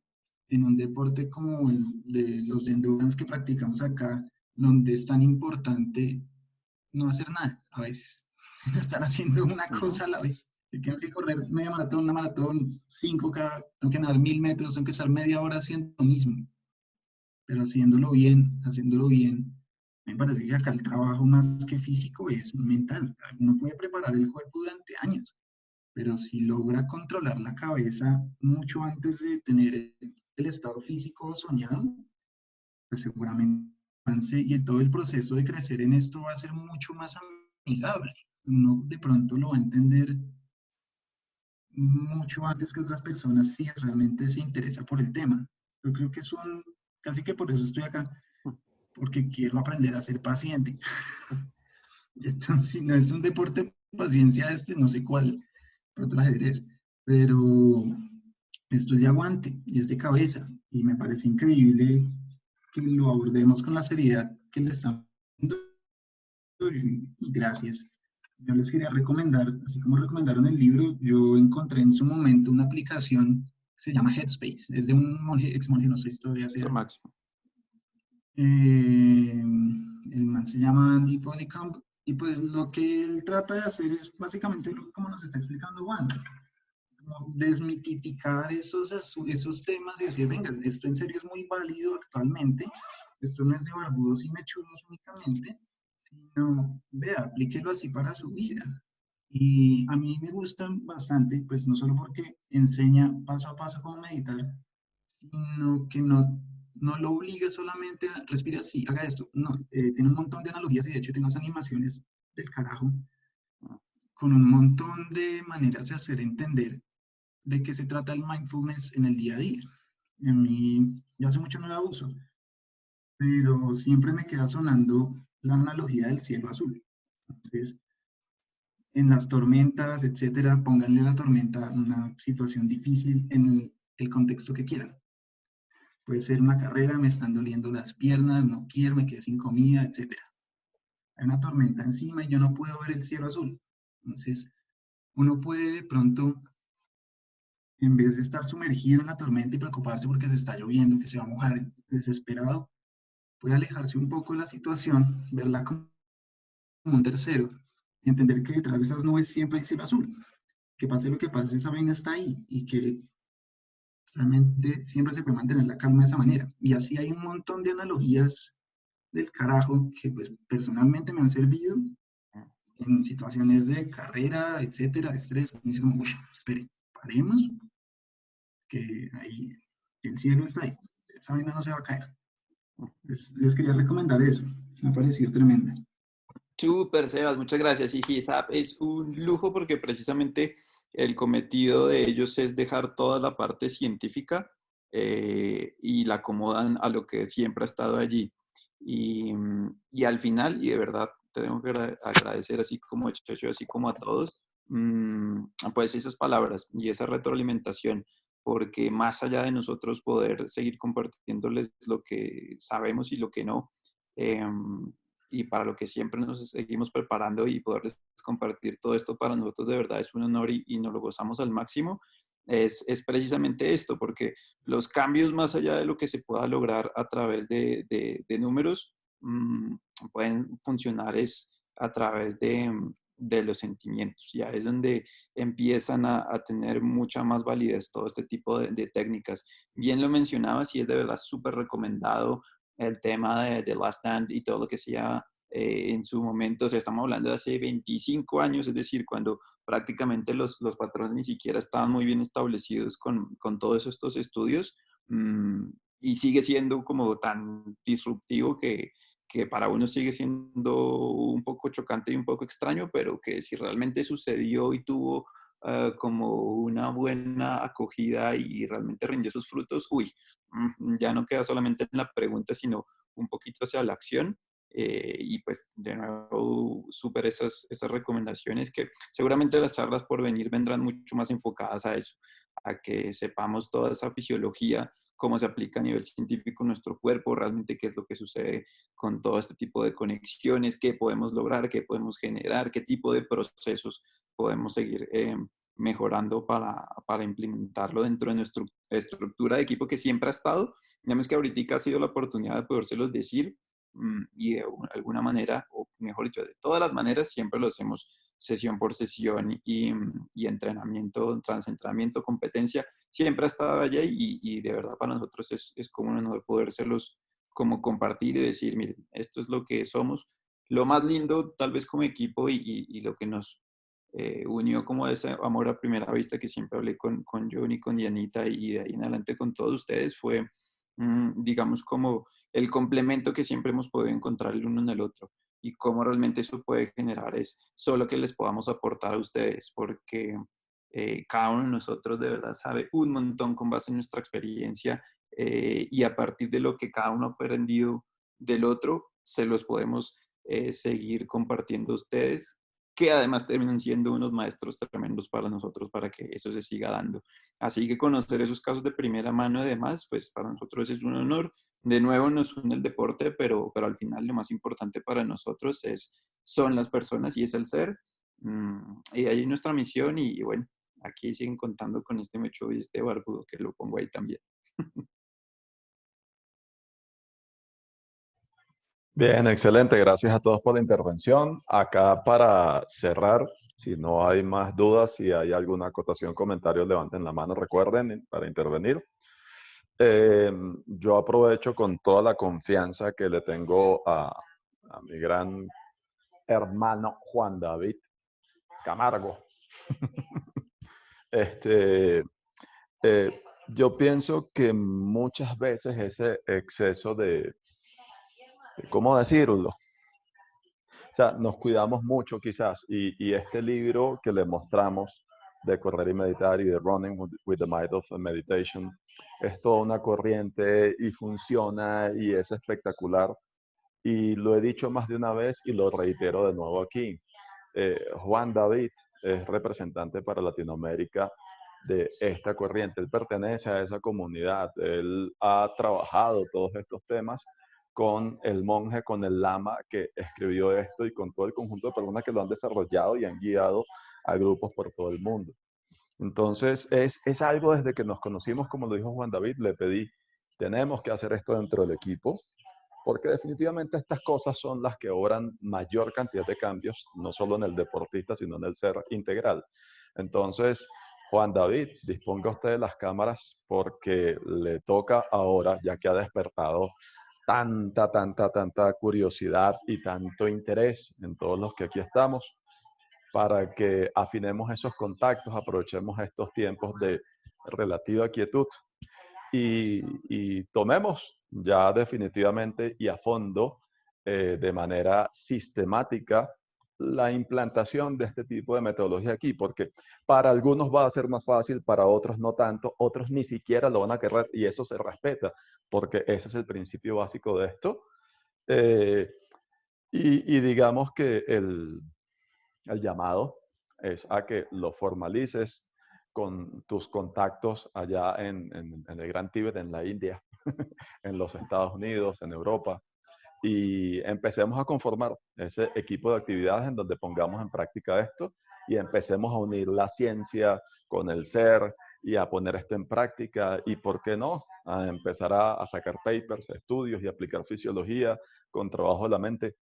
en un deporte como el de los de endurance que practicamos acá, donde es tan importante no hacer nada a veces, sino estar haciendo una cosa a la vez. Si tengo que correr media maratón, una maratón, 5K, tengo que nadar 1000 metros, tengo que estar media hora haciendo lo mismo, pero haciéndolo bien, haciéndolo bien. Me parece que acá el trabajo más que físico es mental. Uno puede preparar el cuerpo durante años, pero si logra controlar la cabeza mucho antes de tener el estado físico soñado, pues seguramente y todo el proceso de crecer en esto va a ser mucho más amigable. Uno de pronto lo va a entender mucho antes que otras personas si realmente se interesa por el tema. Yo creo que casi que por eso estoy acá, porque quiero aprender a ser paciente. Esto, si no es un deporte de paciencia, no sé cuál, pero el ajedrez, pero esto es de aguante y es de cabeza, y me parece increíble que lo abordemos con la seriedad que le estamos dando, y gracias. Yo les quería recomendar, así como recomendaron el libro, yo encontré en su momento una aplicación se llama Headspace, es de un monje, ex monje, no sé si todavía Esto sea. máximo. El man se llama Andy Podicamp, y pues lo que él trata de hacer es básicamente como nos está explicando Juan, como desmitificar esos temas y decir, venga, esto en serio es muy válido actualmente, esto no es de barbudos y mechudos únicamente, sino, vea, aplíquelo así para su vida. Y a mí me gustan bastante, pues no solo porque enseña paso a paso cómo meditar, sino que no lo obliga solamente a respirar así, haga esto. No, tiene un montón de analogías y de hecho tiene unas animaciones del carajo con un montón de maneras de hacer entender de qué se trata el mindfulness en el día a día. Y a mí, ya hace mucho no la uso, pero siempre me queda sonando la analogía del cielo azul. Entonces, en las tormentas, etcétera, pónganle a la tormenta una situación difícil en el contexto que quieran. Puede ser una carrera, me están doliendo las piernas, no quiero, me quedé sin comida, etcétera. Hay una tormenta encima y yo no puedo ver el cielo azul. Entonces, uno puede de pronto, en vez de estar sumergido en la tormenta y preocuparse porque se está lloviendo, que se va a mojar desesperado, puede alejarse un poco de la situación, verla como un tercero y entender que detrás de esas nubes siempre hay cielo azul. Que pase lo que pase, esa vaina está ahí y que realmente siempre se puede mantener la calma de esa manera. Y así hay un montón de analogías del carajo que pues personalmente me han servido en situaciones de carrera, etcétera, de estrés. Y dice como, uy, espere, paremos, que ahí el cielo está ahí, esa vaina no se va a caer. Les quería recomendar eso, me ha parecido tremenda. Súper, Sebas, muchas gracias. Y sí, esa es un lujo porque precisamente el cometido de ellos es dejar toda la parte científica y la acomodan a lo que siempre ha estado allí. Y al final, y de verdad te tengo que agradecer así como a Checho, así como a todos, pues esas palabras y esa retroalimentación, porque más allá de nosotros poder seguir compartiéndoles lo que sabemos y lo que no, y para lo que siempre nos seguimos preparando y poderles compartir todo esto para nosotros de verdad es un honor y nos lo gozamos al máximo, es precisamente esto, porque los cambios más allá de lo que se pueda lograr a través de números pueden funcionar es a través de los sentimientos. Ya es donde empiezan a tener mucha más validez todo este tipo de técnicas. Bien lo mencionabas y es de verdad súper recomendado el tema de Last Stand y todo lo que sea en su momento, o sea, estamos hablando de hace 25 años, es decir, cuando prácticamente los patrones ni siquiera estaban muy bien establecidos con todos estos estudios, y sigue siendo como tan disruptivo que para uno sigue siendo un poco chocante y un poco extraño, pero que si realmente sucedió y tuvo como una buena acogida y realmente rindió sus frutos, uy, ya no queda solamente en la pregunta, sino un poquito hacia la acción. Y pues de nuevo, súper esas recomendaciones que seguramente las charlas por venir vendrán mucho más enfocadas a eso, a que sepamos toda esa fisiología, cómo se aplica a nivel científico en nuestro cuerpo, realmente qué es lo que sucede con todo este tipo de conexiones, qué podemos lograr, qué podemos generar, qué tipo de procesos podemos seguir mejorando para implementarlo dentro de nuestra estructura de equipo que siempre ha estado. Digamos que ahorita ha sido la oportunidad de podérselos decir y de alguna manera, o mejor dicho, de todas las maneras, siempre lo hacemos sesión por sesión y entrenamiento tras entrenamiento, competencia, siempre ha estado allá y de verdad para nosotros es como un honor podérselos como compartir y decir, miren, esto es lo que somos. Lo más lindo tal vez como equipo y lo que nos unió como ese amor a primera vista que siempre hablé con Johnny, con Dianita y de ahí en adelante con todos ustedes fue, digamos, como el complemento que siempre hemos podido encontrar el uno en el otro y cómo realmente eso puede generar es solo que les podamos aportar a ustedes porque cada uno de nosotros de verdad sabe un montón con base en nuestra experiencia y a partir de lo que cada uno ha aprendido del otro, se los podemos seguir compartiendo a ustedes, que además terminan siendo unos maestros tremendos para nosotros para que eso se siga dando. Así que conocer esos casos de primera mano y demás, pues para nosotros es un honor. De nuevo nos une el deporte, pero al final lo más importante para nosotros son las personas y es el ser. Y ahí nuestra misión y bueno, aquí siguen contando con este mecho y este barbudo que lo pongo ahí también. Bien, excelente. Gracias a todos por la intervención. Acá para cerrar, si no hay más dudas, si hay alguna acotación, comentario, levanten la mano, recuerden, para intervenir. Yo aprovecho con toda la confianza que le tengo a mi gran hermano Juan David Camargo. Yo pienso que muchas veces ese exceso de ¿cómo decirlo? O sea, nos cuidamos mucho quizás y este libro que le mostramos de Correr y Meditar y de Running with the Might of Meditation es toda una corriente y funciona y es espectacular. Y lo he dicho más de una vez y lo reitero de nuevo aquí. Juan David es representante para Latinoamérica de esta corriente. Él pertenece a esa comunidad. Él ha trabajado todos estos temas con el monje, con el lama que escribió esto y con todo el conjunto de personas que lo han desarrollado y han guiado a grupos por todo el mundo. Entonces, es algo desde que nos conocimos, como lo dijo Juan David, le pedí, tenemos que hacer esto dentro del equipo, porque definitivamente estas cosas son las que obran mayor cantidad de cambios, no solo en el deportista, sino en el ser integral. Entonces, Juan David, disponga usted de las cámaras porque le toca ahora, ya que ha despertado tanta curiosidad y tanto interés en todos los que aquí estamos, para que afinemos esos contactos, aprovechemos estos tiempos de relativa quietud y tomemos ya definitivamente y a fondo, de manera sistemática, la implantación de este tipo de metodología aquí, porque para algunos va a ser más fácil, para otros no tanto, otros ni siquiera lo van a querer y eso se respeta, porque ese es el principio básico de esto. Y digamos que el llamado es a que lo formalices con tus contactos allá en el Gran Tíbet, en la India, en los Estados Unidos, en Europa, y empecemos a conformar ese equipo de actividades en donde pongamos en práctica esto y empecemos a unir la ciencia con el ser y a poner esto en práctica y, ¿por qué no?, a empezar a sacar papers, estudios y aplicar fisiología con trabajo de la mente.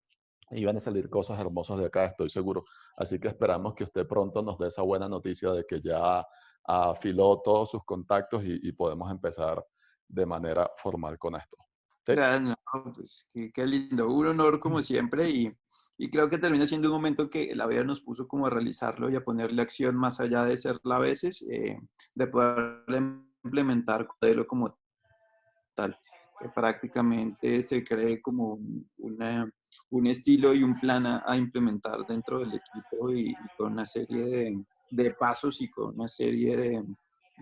Y van a salir cosas hermosas de acá, estoy seguro. Así que esperamos que usted pronto nos dé esa buena noticia de que ya afiló todos sus contactos y podemos empezar de manera formal con esto. ¿Sí? Ya, no, pues qué lindo, un honor como siempre y creo que termina siendo un momento que la vida nos puso como a realizarlo y a ponerle acción más allá de serla a veces, de poder implementar el modelo como tal, que prácticamente se cree como un estilo y un plan a implementar dentro del equipo y con una serie de pasos y con una serie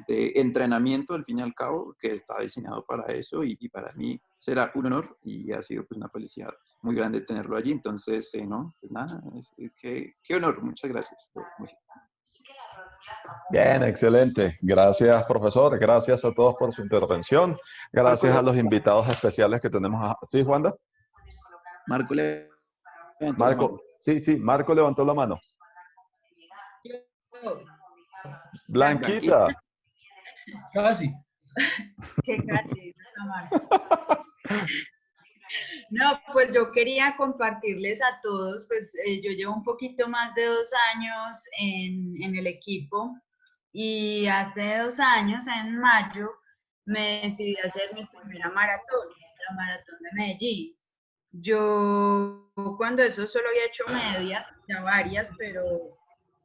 de entrenamiento, al fin y al cabo, que está diseñado para eso y para mí será un honor y ha sido pues una felicidad muy grande tenerlo allí. Entonces, no, pues nada, qué honor, muchas gracias. Bien, excelente. Gracias, profesor. Gracias a todos por su intervención. Gracias a los invitados especiales que tenemos. ¿Sí, Juanda? Marco levantó la mano. Marco, sí, Marco levantó la mano. Blanquita. Casi. Qué casi, no, pues yo quería compartirles a todos, pues yo llevo un poquito más de 2 años en el equipo y hace 2 años, en mayo, me decidí a hacer mi primera maratón, la maratón de Medellín. Yo cuando eso solo había hecho medias, ya varias, pero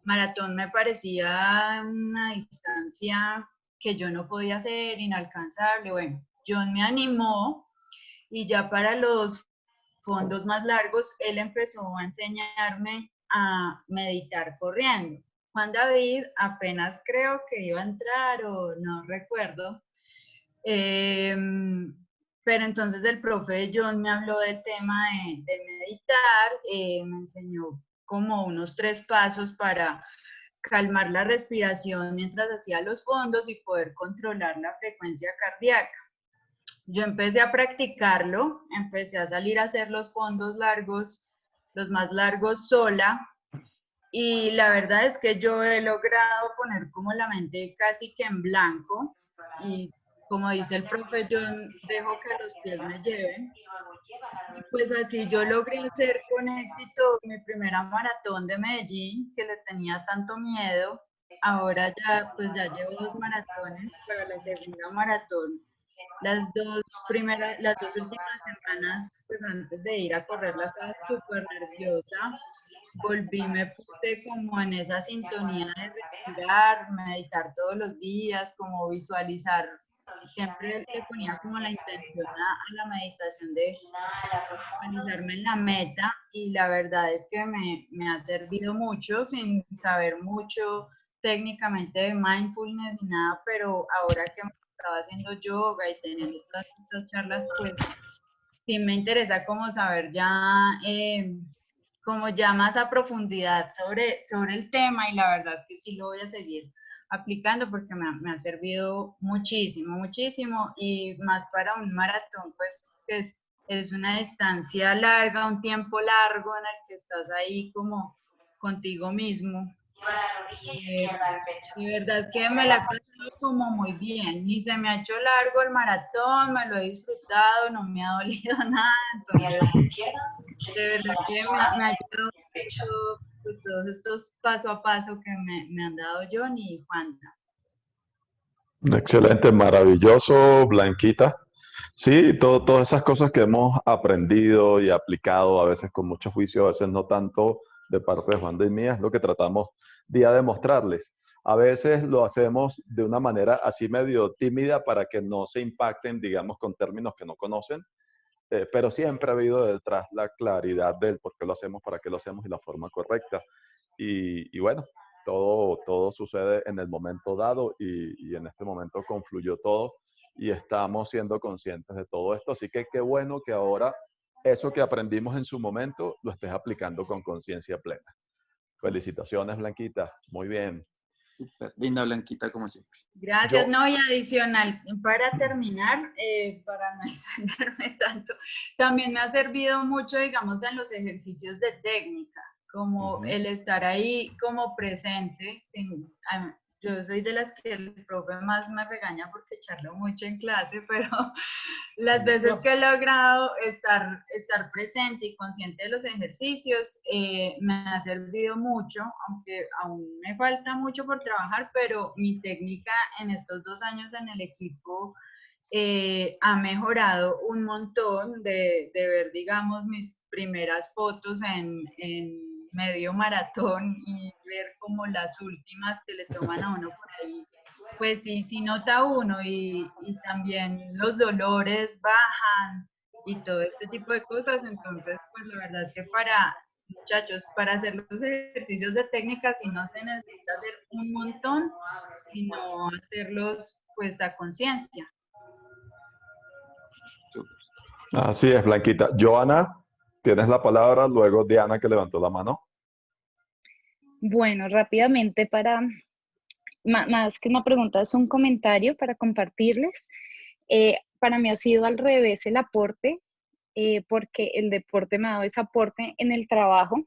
maratón me parecía una distancia que yo no podía hacer, inalcanzable. Bueno, John me animó y ya para los fondos más largos, él empezó a enseñarme a meditar corriendo. Juan David apenas creo que iba a entrar o no recuerdo. Pero entonces el profe John me habló del tema de meditar, me enseñó como unos 3 pasos para calmar la respiración mientras hacía los fondos y poder controlar la frecuencia cardíaca. Yo empecé a practicarlo, empecé a salir a hacer los fondos largos, los más largos sola, Y la verdad es que yo he logrado poner como la mente casi que en blanco y como dice el profe, yo dejo que los pies me lleven. Y pues así yo logré hacer con éxito mi primera maratón de Medellín, que le tenía tanto miedo. Ahora ya, pues ya llevo 2 maratones, pero la segunda maratón, las dos últimas semanas, pues antes de ir a correrla estaba súper nerviosa. Volví, me puse como en esa sintonía de respirar, meditar todos los días, como visualizar. Siempre le ponía como la intención a la meditación de visualizarme en la meta y la verdad es que me ha servido mucho sin saber mucho técnicamente de mindfulness ni nada, pero ahora que estaba haciendo yoga y teniendo todas estas charlas, pues sí me interesa como saber ya, como ya más a profundidad sobre el tema y la verdad es que sí lo voy a seguir aplicando porque me ha servido muchísimo, muchísimo y más para un maratón, pues que es una distancia larga, un tiempo largo en el que estás ahí como contigo mismo. De verdad que me la he pasado como muy bien, ni se me ha hecho largo el maratón, me lo he disfrutado, no me ha dolido nada, entonces de verdad que me ha ayudado mucho pues, todos estos paso a paso que me han dado Johnny y Juanda. Excelente, maravilloso, Blanquita. Sí, todas esas cosas que hemos aprendido y aplicado, a veces con mucho juicio, a veces no tanto de parte de Juanda y mía, es lo que tratamos día de mostrarles. A veces lo hacemos de una manera así medio tímida para que no se impacten, digamos, con términos que no conocen, pero siempre ha habido detrás la claridad del por qué lo hacemos, para qué lo hacemos y la forma correcta. Y bueno, todo sucede en el momento dado y en este momento confluyó todo y estamos siendo conscientes de todo esto. Así que qué bueno que ahora eso que aprendimos en su momento lo estés aplicando con conciencia plena. Felicitaciones, Blanquita. Muy bien. Súper linda, Blanquita, como siempre. Gracias, no, y adicional, para terminar, para no extenderme tanto, también me ha servido mucho, digamos, en los ejercicios de técnica, como el estar ahí como presente. Yo soy de las que el profe más me regaña porque charlo mucho en clase, pero las veces que he logrado estar presente y consciente de los ejercicios, me ha servido mucho, aunque aún me falta mucho por trabajar, pero mi técnica en estos 2 años en el equipo ha mejorado un montón de ver, digamos, mis primeras fotos en medio maratón y ver como las últimas que le toman a uno por ahí pues sí nota uno y también los dolores bajan y todo este tipo de cosas. Entonces, pues la verdad que muchachos, para hacer los ejercicios de técnica, sí no se necesita hacer un montón, sino hacerlos pues a conciencia. Así es, Blanquita. Joana, tienes la palabra, luego Diana que levantó la mano. Bueno, rápidamente más que una pregunta, es un comentario para compartirles. Para mí ha sido al revés el aporte, porque el deporte me ha dado ese aporte en el trabajo.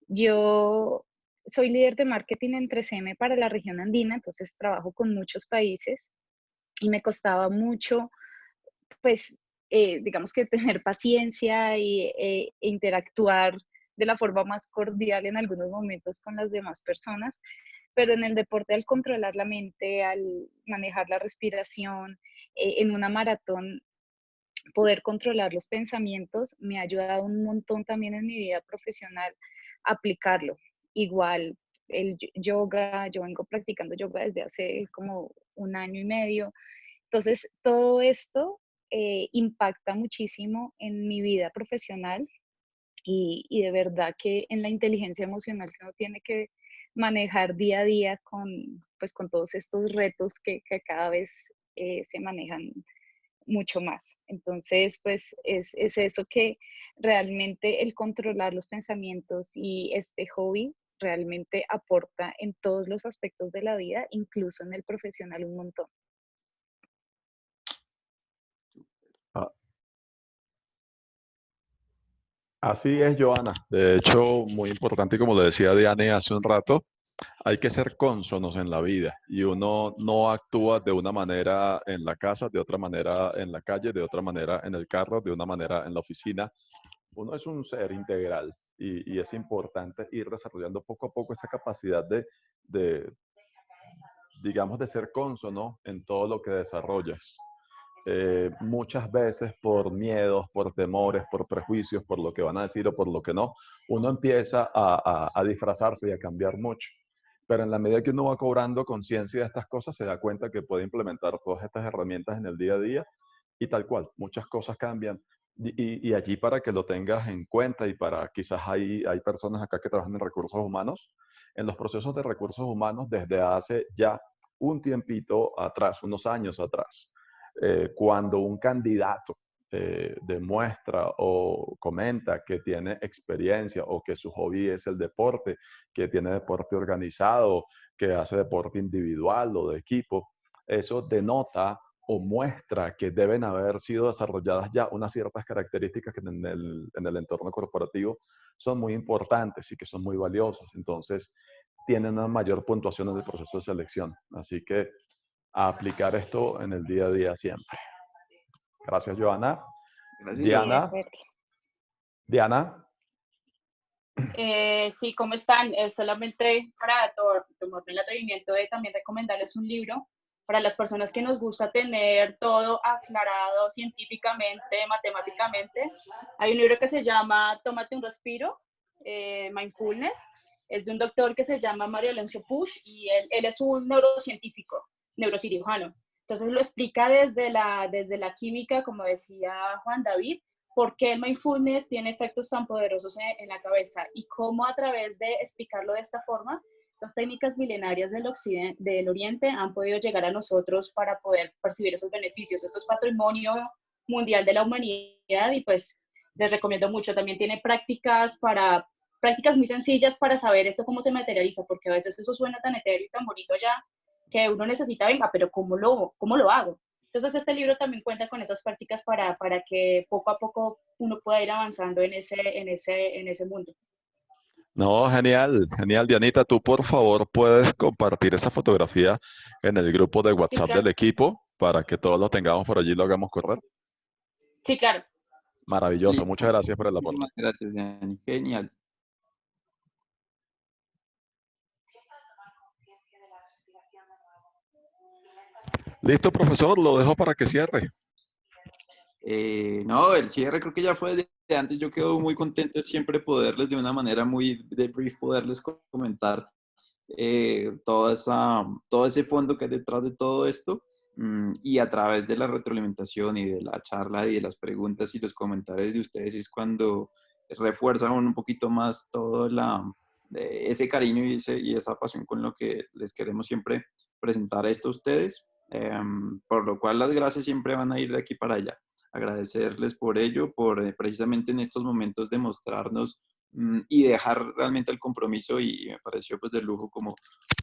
Yo soy líder de marketing en 3M para la región andina, entonces trabajo con muchos países y me costaba mucho, pues, digamos que tener paciencia e interactuar de la forma más cordial en algunos momentos con las demás personas, pero en el deporte al controlar la mente, al manejar la respiración, en una maratón, poder controlar los pensamientos me ha ayudado un montón también en mi vida profesional a aplicarlo. Igual el yoga, yo vengo practicando yoga desde hace como 1 año y medio, entonces todo esto impacta muchísimo en mi vida profesional y de verdad que en la inteligencia emocional que uno tiene que manejar día a día pues, con todos estos retos que cada vez se manejan mucho más. Entonces, pues es eso que realmente el controlar los pensamientos y este hobby realmente aporta en todos los aspectos de la vida, incluso en el profesional un montón. Así es, Joana. De hecho, muy importante, como le decía Diane hace un rato, hay que ser cónsonos en la vida y uno no actúa de una manera en la casa, de otra manera en la calle, de otra manera en el carro, de una manera en la oficina. Uno es un ser integral y es importante ir desarrollando poco a poco esa capacidad de, digamos, de ser cónsono en todo lo que desarrollas. Muchas veces por miedos, por temores, por prejuicios, por lo que van a decir o por lo que no, uno empieza a disfrazarse y a cambiar mucho. Pero en la medida que uno va cobrando conciencia de estas cosas, se da cuenta que puede implementar todas estas herramientas en el día a día y tal cual, muchas cosas cambian. Y allí para que lo tengas en cuenta y para quizás hay personas acá que trabajan en recursos humanos, en los procesos de recursos humanos desde hace ya un tiempito atrás, unos años atrás, cuando un candidato demuestra o comenta que tiene experiencia o que su hobby es el deporte, que tiene deporte organizado, que hace deporte individual o de equipo, eso denota o muestra que deben haber sido desarrolladas ya unas ciertas características que en el entorno corporativo son muy importantes y que son muy valiosos. Entonces, tienen una mayor puntuación en el proceso de selección. Así que a aplicar esto en el día a día siempre. Gracias, Joana. Gracias. Diana. Diana. Sí, ¿cómo están? Solamente para tomarme el atrevimiento de también recomendarles un libro para las personas que nos gusta tener todo aclarado científicamente, matemáticamente. Hay un libro que se llama Tómate un respiro, Mindfulness. Es de un doctor que se llama Mario Alonso Puig y él es un neurocientífico, neurocirujano. Entonces lo explica desde la química, como decía Juan David, por qué el mindfulness tiene efectos tan poderosos en la cabeza y cómo a través de explicarlo de esta forma, esas técnicas milenarias del Oriente han podido llegar a nosotros para poder percibir esos beneficios. Esto es patrimonio mundial de la humanidad y pues les recomiendo mucho. También tiene prácticas muy sencillas para saber esto cómo se materializa, porque a veces eso suena tan etéreo y tan bonito ya que uno necesita, venga, pero ¿cómo lo hago? Entonces este libro también cuenta con esas prácticas para que poco a poco uno pueda ir avanzando en ese mundo. No, genial, genial. Dianita, tú por favor puedes compartir esa fotografía en el grupo de WhatsApp Sí, claro. del equipo para que todos lo tengamos por allí y lo hagamos correr. Sí, claro. Maravilloso, muchas gracias por el aporte. Muchísimas gracias, Dani. Genial. Listo, profesor, lo dejo para que cierre. No, el cierre creo que ya fue de antes. Yo quedo muy contento de siempre poderles de una manera muy de brief, poderles comentar todo ese fondo que hay detrás de todo esto. Y a través de la retroalimentación y de la charla y de las preguntas y los comentarios de ustedes es cuando refuerza un poquito más todo ese cariño y esa pasión con lo que les queremos siempre presentar esto a ustedes. Por lo cual las gracias siempre van a ir de aquí para allá. Agradecerles por ello, por precisamente en estos momentos demostrarnos y dejar realmente el compromiso y me pareció pues de lujo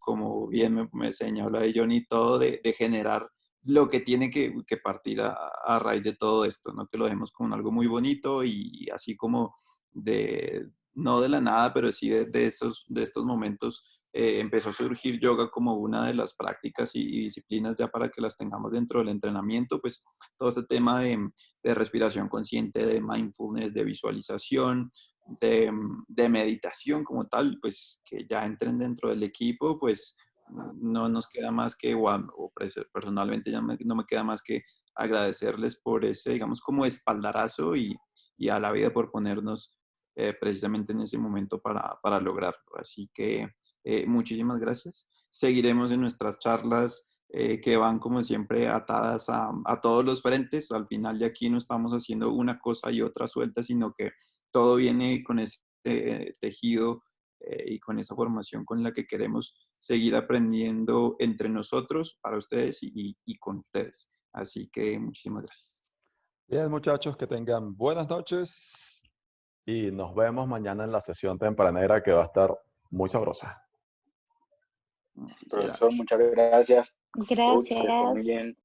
como bien me señala de Johnny, todo de generar lo que tiene que partir a raíz de todo esto, ¿no? Que lo vemos como algo muy bonito y así como no de la nada, pero sí de estos momentos empezó a surgir yoga como una de las prácticas y disciplinas ya para que las tengamos dentro del entrenamiento, pues todo este tema de respiración consciente, de mindfulness, de visualización, de meditación como tal, pues que ya entren dentro del equipo, pues no nos queda más que, personalmente ya no me queda más que agradecerles por ese, digamos, como espaldarazo y a la vida por ponernos precisamente en ese momento para lograrlo. Así que muchísimas gracias. Seguiremos en nuestras charlas que van como siempre atadas a todos los frentes. Al final de aquí no estamos haciendo una cosa y otra suelta, sino que todo viene con ese tejido y con esa formación con la que queremos seguir aprendiendo entre nosotros, para ustedes y con ustedes. Así que muchísimas gracias. Bien, muchachos, que tengan buenas noches y nos vemos mañana en la sesión tempranera que va a estar muy sabrosa. Profesor, muchas gracias. Gracias. Que esté muy bien.